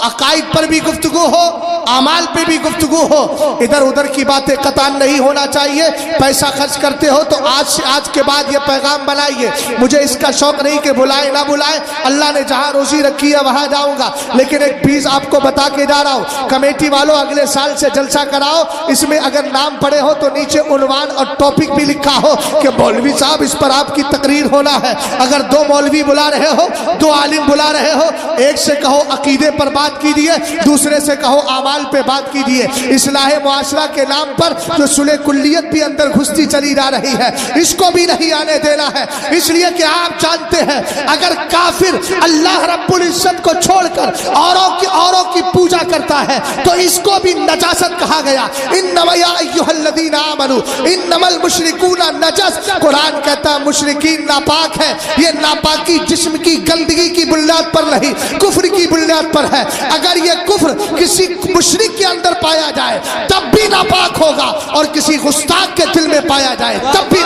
अकायद पर भी गुफ्तगू हो, आमाल पे भी गुफ्तगू हो, इधर उधर की बातें कतान नहीं होना चाहिए। पैसा खर्च करते हो तो आज के बाद ये पैगाम बनाइए, मुझे इसका शौक नहीं कि बुलाए ना बुलाए, अल्लाह ने जहां रोजी रखी है वहां जाऊंगा। लेकिन एक चीज आपको बता के जा रहा हूं, कमेटी वालों अगले साल से जलसा कराओ, इसमें अगर नाम पड़े हो तो नीचे उन्वान और टॉपिक भी लिखा हो कि मौलवी साहब इस पर आपकी तकरीर होना है। अगर 2 मौलवी बुला रहे हो, 2 आलिम बुला रहे हो, एक से कहो अकीदे पर बात कीजिए, दूसरे से कहो आमाल पे बात कीजिए। इस्लाह मुआशरा के नाम पर जो सुलह कुल्लियत भी अंदर घुसती चली जा रही है, इसको भी नहीं आने देना है। इसलिए कि आप जानते हैं अगर काफिर अल्लाह रब्बुल इज्जत को छोड़कर औरों की पूजा करता है तो इसको भी नजासत कहा गया। इन्नमा या अय्युहल्लज़ीना आमनू इन्नमल मुशरिकूना नजस, कुरान कहता है मुशरिकीन नापाक है। ये नापाकी जिस्म की गंदगी की बुनियाद पर नहीं, कुफ्र की बुनियाद पर है। अगर ये कुफ्र किसी मुशरिक के अंदर पाया जाए तब भी नापाक होगा, और किसी गुस्ताख के दिल में पाया जाए तब भी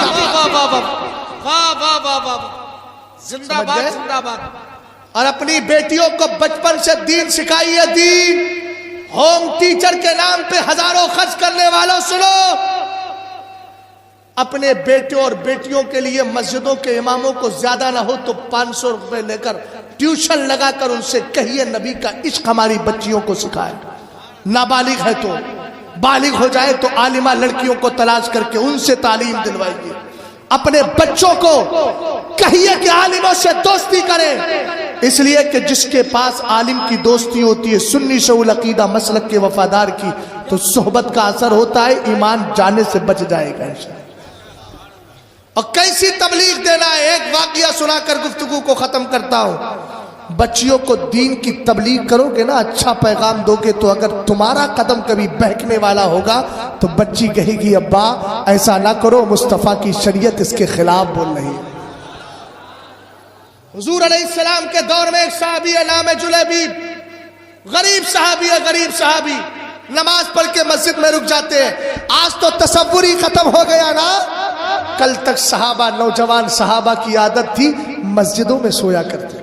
जिंदाबाद जिंदाबाद। और अपनी बेटियों को बचपन से दीन सिखाइए। दीन होम टीचर के नाम पे हजारों खर्च करने वालों सुनो, अपने बेटे और बेटियों के लिए मस्जिदों के इमामों को ज्यादा ना हो तो 500 रुपए लेकर ट्यूशन लगाकर उनसे कहिए नबी का इश्क हमारी बच्चियों को सिखाए। नाबालिग है तो, बालिग हो जाए तो आलिमा लड़कियों को तलाश करके उनसे तालीम दिलवाइए। अपने बच्चों को कहिए कि आलिमों से दोस्ती करें, इसलिए कि जिसके पास आलिम की दोस्ती होती है, सुन्नी शऊल अकीदा मसलक के वफादार की, तो सोहबत का असर होता है, ईमान जाने से बच जाएगा इंशाअल्लाह। और कैसी तबलीग देना है, एक वाकया सुनाकर गुफ्तगू को खत्म करता हूं। बच्चियों को दीन की तबलीग करोगे ना, अच्छा पैगाम दोगे, तो अगर तुम्हारा कदम कभी बहकने वाला होगा तो बच्ची कहेगी अब्बा ऐसा ना करो, मुस्तफ़ा की शरीयत इसके खिलाफ बोल रही है। हुजूर अलैहिस्सलाम के दौर में एक सहाबी है, नाम है जुलैबीब, गरीब सहाबी है, गरीब सहाबी, नमाज पढ़ के मस्जिद में रुक जाते हैं। आज तो तसव्वुर ही खत्म हो गया ना, कल तक सहाबा, नौजवान सहाबा की आदत थी मस्जिदों में सोया करते थे।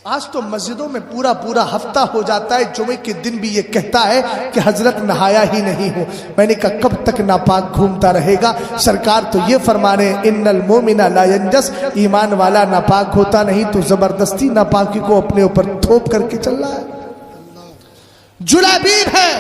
आज तो मस्जिदों में पूरा पूरा हफ्ता हो जाता है, जुमे के दिन भी ये कहता है कि हजरत नहाया ही नहीं हो। मैंने कहा कब तक नापाक घूमता रहेगा? सरकार तो ये फरमा रहे हैं इन्नल मोमिना ला यंजस, ईमान वाला नापाक होता नहीं, तो जबरदस्ती नापाकी को अपने ऊपर थोप करके चल रहा है। जुलैबीब है,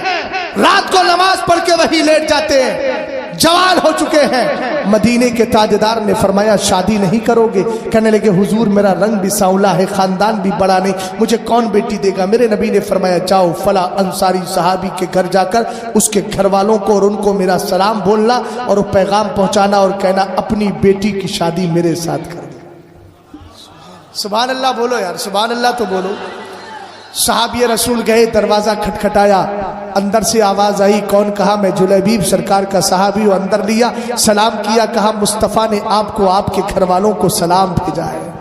रात को नमाज पढ़ के वही लेट जाते हैं, जवान हो चुके हैं। मदीने के ताजदार ने फरमाया शादी नहीं करोगे? कहने लगे हुजूर मेरा रंग भी सांवला है, खानदान भी बड़ा नहीं, मुझे कौन बेटी देगा? मेरे नबी ने फरमाया जाओ फला अंसारी सहाबी के घर जाकर उसके घर वालों को और उनको मेरा सलाम बोलना और वो पैगाम पहुंचाना और कहना अपनी बेटी की शादी मेरे साथ कर दे। सुभान अल्लाह बोलो यार, सुभान अल्लाह तो बोलो। सहाबी रसूल गए, दरवाजा खटखटाया, अंदर से आवाज आई, कौन? कहा मैं जुलैबीब सरकार का सहाबी हूं। अंदर लिया, सलाम किया, कहा मुस्तफा ने आपको आपके घर वालों को सलाम भेजा है।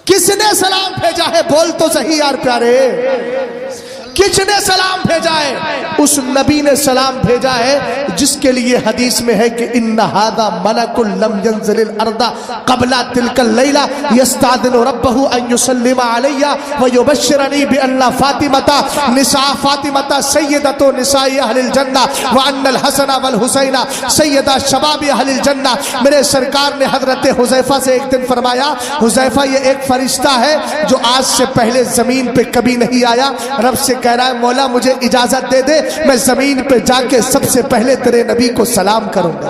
किसने सलाम भेजा है? बोल तो सही यार प्यारे, किसने सलाम भेजा है? उस नबी ने सलाम भेजा है जिसके लिए हदीस में है कि इन्ना हादा मलकुल लम यंज़िल अर्दा क़ब्ला तिलकल लैला यस्तादिनु रब्बहु अन युसल्लिमा अलैया व युबश्शिरनी बि अन्ना फातिमता सय्यदतु निसाई अहलिल जन्ना व अन्नल हसन वल हुसैना सय्यदा शबाबी अहलिल जन्ना। मेरे सरकार ने हजरत हुज़ैफा से एक दिन फरमाया, हुज़ैफा ये एक फरिश्ता है जो आज से पहले जमीन पे कभी नहीं आया, रब से कह रहा है मौला मुझे इजाजत दे दे, मैं जमीन पे जाके सबसे पहले तेरे नबी को सलाम करूंगा।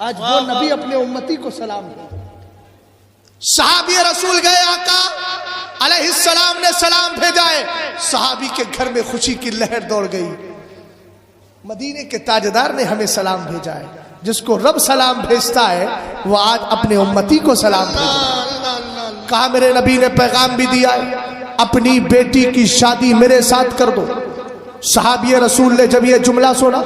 आज वो नबी अपने उम्मती को सलाम दे। सहाबी रसूल गए, आका अलैहिस्सलाम ने सलाम भेजा है। सहाबी के घर में खुशी की लहर दौड़ गई, मदीने के ताजदार ने हमें सलाम भेजा है। जिसको रब सलाम भेजता है वो आज अपने उम्मती को सलाम भेजा। कहा मेरे नबी ने पैगाम भी दिया है, अपनी बेटी की शादी मेरे साथ कर दो। सहाबी रसूल ने जब ये जुमला सुना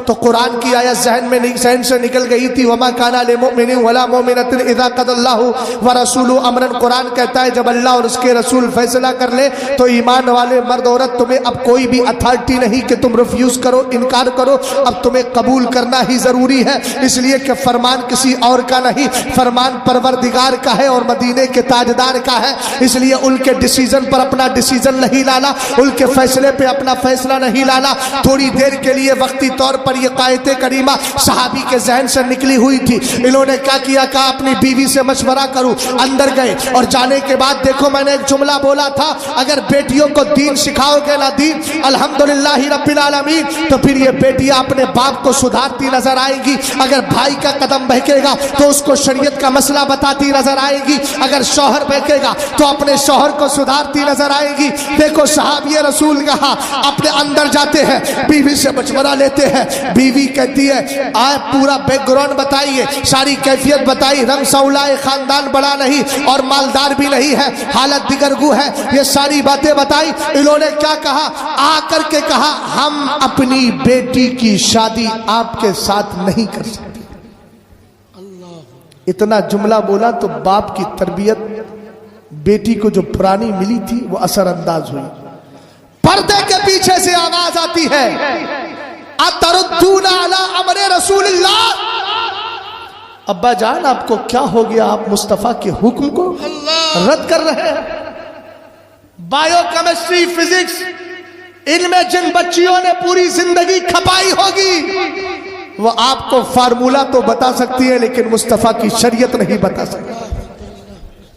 تو قرآن کی آیت ذہن سے نکل گئی تھی وما کانا للمؤمن ولا مؤمنۃ اذا قضى اللہ ورسولہ امرا. قرآن کہتا ہے جب اللہ اور اس کے رسول فیصلہ کر لے تو ایمان والے مرد عورت تمہیں اب کوئی بھی اتھارٹی نہیں کہ تم ریفیوز کرو, انکار کرو. اب تمہیں قبول کرنا ہی ضروری ہے, اس لیے کہ فرمان کسی اور کا نہیں, فرمان پروردگار کا ہے اور مدینے کے تاجدار کا ہے. اس لیے ان کے ڈیسیزن پر اپنا ڈیسیزن نہیں لانا, ان کے فیصلے پہ اپنا فیصلہ نہیں لانا. تھوڑی دیر کے لیے وقتی طور پر یہ قائد کریمہ صحابی کے ذہن سے نکلی ہوئی تھی. انہوں نے کیا کیا, کہا اپنی بیوی سے مشورہ کروں. اندر گئے اور جانے کے بعد دیکھو میں نے ایک جملہ بولا تھا, اگر بیٹیوں کو دین سکھاؤ گے نا دین الحمدللہ رب العالمین, تو پھر یہ بیٹیاں اپنے باپ کو سدھارتی نظر آئیں گی. اگر بھائی کا قدم بہکے گا تو اس کو شریعت کا مسئلہ بتاتی نظر آئے گی. اگر شوہر بہکے گا تو اپنے شوہر کو سدھارتی نظر آئے گی. دیکھو صحابی رسول کہا اپنے اندر جاتے ہیں, بیوی سے مشورہ لیتے ہیں. بیوی کہتی ہے آپ پورا بیک گراؤنڈ بتائیے, ساری کیفیت بتائی. رنگ سولائے, خاندان بڑا نہیں اور مالدار بھی نہیں ہے, حالت دیگرگو ہے, یہ ساری باتیں بتائی. انہوں نے کیا کہا, آ کر کے کہا ہم اپنی بیٹی کی شادی آپ کے ساتھ نہیں کر سکتے. اتنا جملہ بولا تو باپ کی تربیت بیٹی کو جو پرانی ملی تھی وہ اثر انداز ہوئی. پردے کے پیچھے سے آواز آتی ہے اتردون علی امر رسول اللہ. ابا جان آپ کو کیا ہو گیا, آپ مصطفیٰ کے حکم کو رد کر رہے ہیں. بایو کیمسٹری, فزکس, ان میں جن بچیوں نے پوری زندگی کھپائی ہوگی وہ آپ کو فارمولا تو بتا سکتی ہے لیکن مصطفیٰ کی شریعت نہیں بتا سکتی.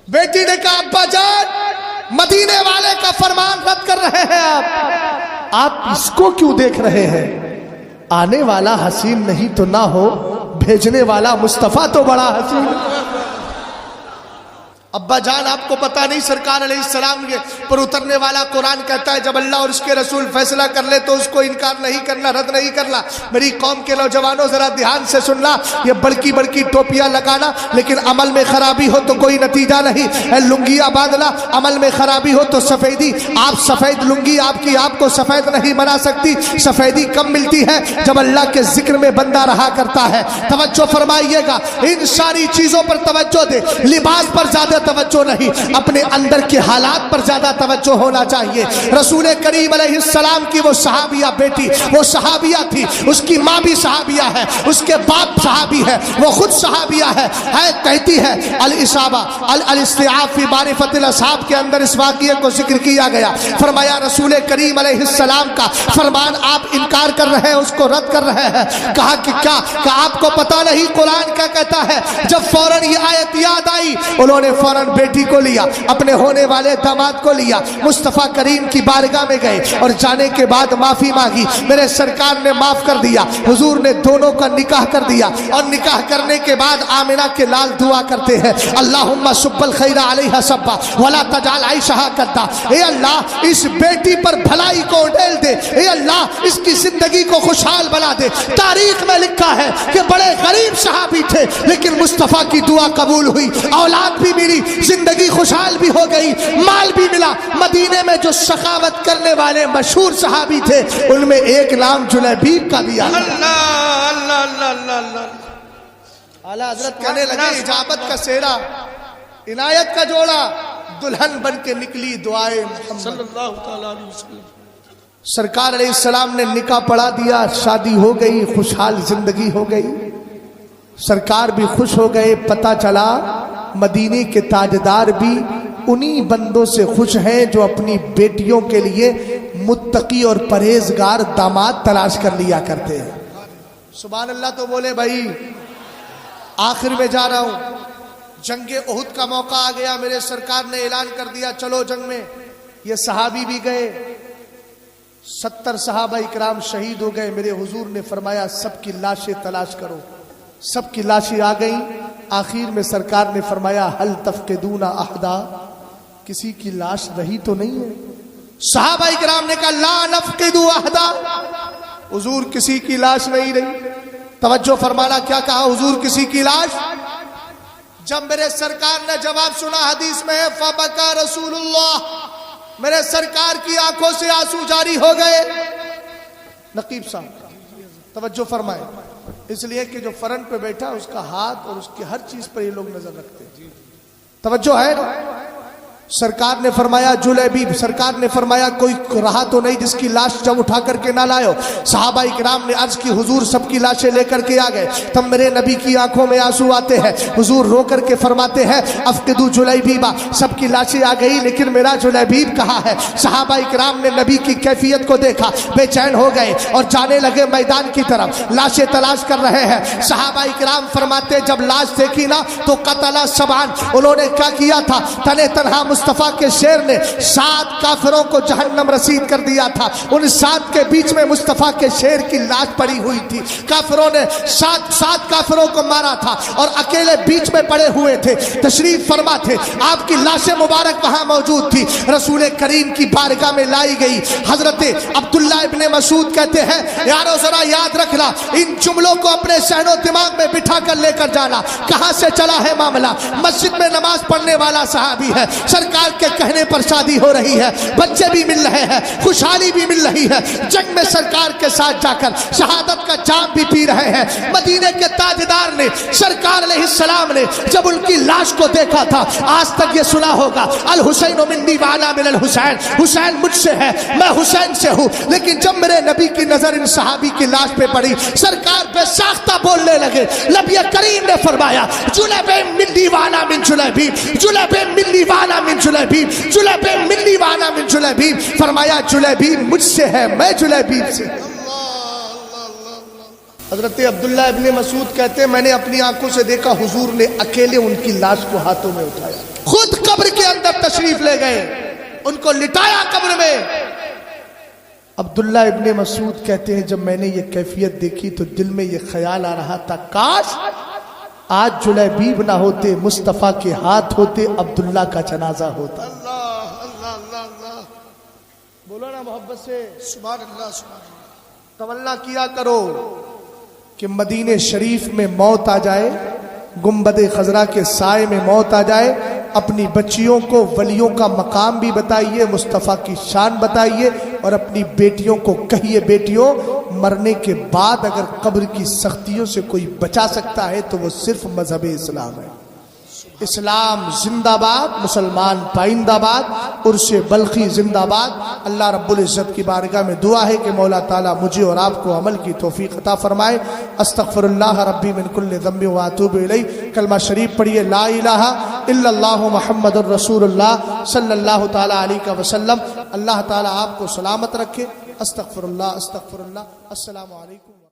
بیٹی نے کہا ابا جان مدینے والے کا فرمان رد کر رہے ہیں آپ اس کو کیوں دیکھ رہے ہیں, آنے والا حسین نہیں تو نہ ہو, بھیجنے والا مصطفیٰ تو بڑا حسین. ابا جان آپ کو پتا نہیں سرکار علیہ السلام کے پر اترنے والا قرآن کہتا ہے جب اللہ اور اس کے رسول فیصلہ کر لے تو اس کو انکار نہیں کرنا, رد نہیں کرنا. میری قوم کے نوجوانوں ذرا دھیان سے سننا, یہ بڑکی بڑکی ٹوپیاں لگانا لیکن عمل میں خرابی ہو تو کوئی نتیجہ نہیں. لنگیاں باندھنا عمل میں خرابی ہو تو سفیدی, آپ سفید لنگی آپ کی آپ کو سفید نہیں بنا سکتی. سفیدی کم ملتی ہے جب اللہ کے ذکر میں بندہ رہا کرتا ہے. توجہ فرمائیے گا, ان ساری چیزوں پر توجہ دے, لباس پر زیادہ توجہ نہیں, اپنے اندر کے حالات پر زیادہ توجہ ہونا چاہیے. رسول کریم علیہ السلام کی وہ صحابیہ بیٹی, وہ صحابیہ تھی, اس کی ماں بھی صحابیہ ہے, اس کے باپ صحابی ہے, وہ خود صحابیہ ہے. کہتی ہے الاصابہ الاستیعاب فی معرفت الاصحاب کے اندر اس واقعے کو ذکر کیا گیا. فرمایا رسول کریم علیہ السلام کا فرمان آپ انکار کر رہے ہیں, اس کو رد کر رہے ہیں. کہا کہ کیا, کہ آپ کو پتا نہیں قرآن کیا کہتا ہے. جب فوراً یہ آیت یاد آئی انہوں نے فوراً بیٹی کو لیا, اپنے ہونے والے داماد کو لیا, مصطفیٰ کریم کی بارگاہ میں گئے اور جانے کے بعد معافی مانگی. میرے سرکار نے معاف کر دیا, حضور نے دونوں کا نکاح کر دیا. اور نکاح کرنے کے بعد آمنہ کے لال دعا کرتے ہیں اللہم صب الخیر علیہ صبا ولا تجعل عیشہا کدا. اے اللہ اس بیٹی پر بھلائی کو ڈیل دے, اے اللہ اس کی زندگی کو خوشحال بنا دے. تاریخ میں لکھا ہے کہ بڑے غریب صحابی تھے لیکن مصطفیٰ کی دعا قبول ہوئی, اولاد بھی ملی, زندگی خوشحال بھی ہو گئی, مال بھی ملا. مدینے میں جو سخاوت کرنے والے مشہور صحابی تھے ان میں ایک نام جلیبیب کا بھی آیا. اللہ اللہ اللہ اللہ. اعلیٰ حضرت کہنے لگے اجابت کا سہرا, عنایت کا جوڑا, دلہن بن کے نکلی دعائے محمد صلی اللہ تعالی علیہ وسلم. سرکار علیہ السلام نے نکاح پڑھا دیا, شادی ہو گئی, خوشحال زندگی ہو گئی. سرکار بھی خوش ہو گئے. پتہ چلا مدینے کے تاجدار بھی انہی بندوں سے خوش ہیں جو اپنی بیٹیوں کے لیے متقی اور پرہیزگار داماد تلاش کر لیا کرتے ہیں. سبحان اللہ تو بولے بھائی. آخر میں جا رہا ہوں, جنگ احد کا موقع آ گیا. میرے سرکار نے اعلان کر دیا چلو جنگ میں. یہ صحابی بھی گئے, 70 صحابہ اکرام شہید ہو گئے. میرے حضور نے فرمایا سب کی لاشیں تلاش کرو. سب کی لاشیں آ گئیں. آخر میں سرکار نے فرمایا ہل تفقدون احدا, کسی کی لاش رہی تو نہیں ہے. صحابہ اکرام نے کہا لا نفقد احدا, حضور کسی کی لاش نہیں رہی. توجہ فرمانا, کیا کہا حضور کسی کی لاش. جب میرے سرکار نے جواب سنا, حدیث میں ہے فبکا رسول اللہ, میرے سرکار کی آنکھوں سے آنسو جاری ہو گئے. نقیب صاحب توجہ فرمائیں، اس لیے کہ جو فرنٹ پہ بیٹھا اس کا ہاتھ اور اس کی ہر چیز پر یہ لوگ نظر رکھتے ہیں. توجہ ہے. سرکار نے فرمایا جلیبیب، سرکار نے فرمایا کوئی رہا تو نہیں جس کی لاش جب اٹھا کر کے نہ لائے ہو. صحابہ اکرام نے عرض کی حضور سب کی لاشیں لے کر کے آ گئے. تب میرے نبی کی آنکھوں میں آنسو آتے ہیں. حضور رو کر کے فرماتے ہیں افقدو جلیبیبا، سب کی لاشیں آ گئی لیکن میرا جلیبیب کہاں ہے؟ صحابہ اکرام نے نبی کی کیفیت کو دیکھا، بے چین ہو گئے اور جانے لگے میدان کی طرف، لاشیں تلاش کر رہے ہیں. صحابہ اکرام فرماتے جب لاش دیکھی نا تو قتل سبعان، انہوں نے کیا کیا تھا؟ تنے تنہا مصطفیٰ کے شیر نے 7 کافروں کو جہنم رسید کر دیا تھا. ان 7 کے بیچ میں مصطفیٰ کے شیر کی لاش پڑی ہوئی تھی. کافروں نے 7 کافروں کو مارا تھا اور اکیلے بیچ میں پڑے ہوئے تھے. تشریف فرما تھے، آپ کی لاش مبارک وہاں موجود تھی. رسول کریم کی بارگاہ میں لائی گئی. حضرت عبداللہ ابن مسعود کہتے ہیں یارو ذرا یاد رکھنا، ان جملوں کو اپنے ذہن و دماغ میں بٹھا کر لے کر جانا. کہاں سے چلا ہے معاملہ؟ مسجد میں نماز پڑھنے والا صحابی ہے، سرکار کے کہنے پر شادی ہو رہی ہے، بچے بھی مل رہے ہیں، خوشحالی بھی مل رہی ہے. جنگ میں سرکار کے ساتھ جا کر شہادت کا جام بھی پی رہے ہیں. مدینے کے تاجدار نے، سرکار علیہ السلام نے جب ان کی لاش کو دیکھا تھا، آج تک یہ سنا ہوگا الحسین منی وانا من الحسین، حسین مجھ سے ہے، میں حسین سے ہوں. لیکن جب میرے نبی کی نظر ان صحابی کی لاش پہ پڑی، سرکار بے ساختہ بولنے لگے. نبی کریم نے فرمایا جلیب منی وانا من جلیبیب، جلیب منی وانا من جلیبیب، جلیب منی وانا من جلیبیب. فرمایا جلیبیب مجھ سے ہے، میں جلیبیب سے. حضرت عبداللہ ابن مسعود کہتے ہیں میں نے اپنی آنکھوں سے دیکھا حضور نے اکیلے ان کی لاش کو ہاتھوں میں اٹھایا، خود قبر کے اندر تشریف لے گئے، ان کو لٹایا قبر میں. عبداللہ ابن مسعود کہتے ہیں جب میں نے یہ کیفیت دیکھی تو دل میں یہ خیال آ رہا تھا کاش آج جلیبیب نہ ہوتے، مصطفیٰ کے ہاتھ ہوتے، عبداللہ کا جنازہ ہوتا. بولو نا محبت سے سبحان اللہ. سبحان اللہ. تمنا کیا کرو کہ مدینے شریف میں موت آ جائے، گنبد خضرا کے سائے میں موت آ جائے. اپنی بچیوں کو ولیوں کا مقام بھی بتائیے، مصطفیٰ کی شان بتائیے، اور اپنی بیٹیوں کو کہیے بیٹیوں مرنے کے بعد اگر قبر کی سختیوں سے کوئی بچا سکتا ہے تو وہ صرف مذہب اسلام ہے. اسلام زندہ باد، مسلمان پائندہ باد، عرس بلخی زندہ باد. اللہ رب العزت کی بارگاہ میں دعا ہے کہ مولا تعالیٰ مجھے اور آپ کو عمل کی توفیق عطا فرمائے. استغفر اللہ ربی من کل ذنب واتوب الیہ. کلمہ شریف پڑھیے لا الہ الا اللہ محمد الرسول اللہ صلی اللہ تعالیٰ علیہ وسلم. اللہ تعالیٰ آپ کو سلامت رکھے. استغفر اللہ استغفر اللہ. السلام علیکم.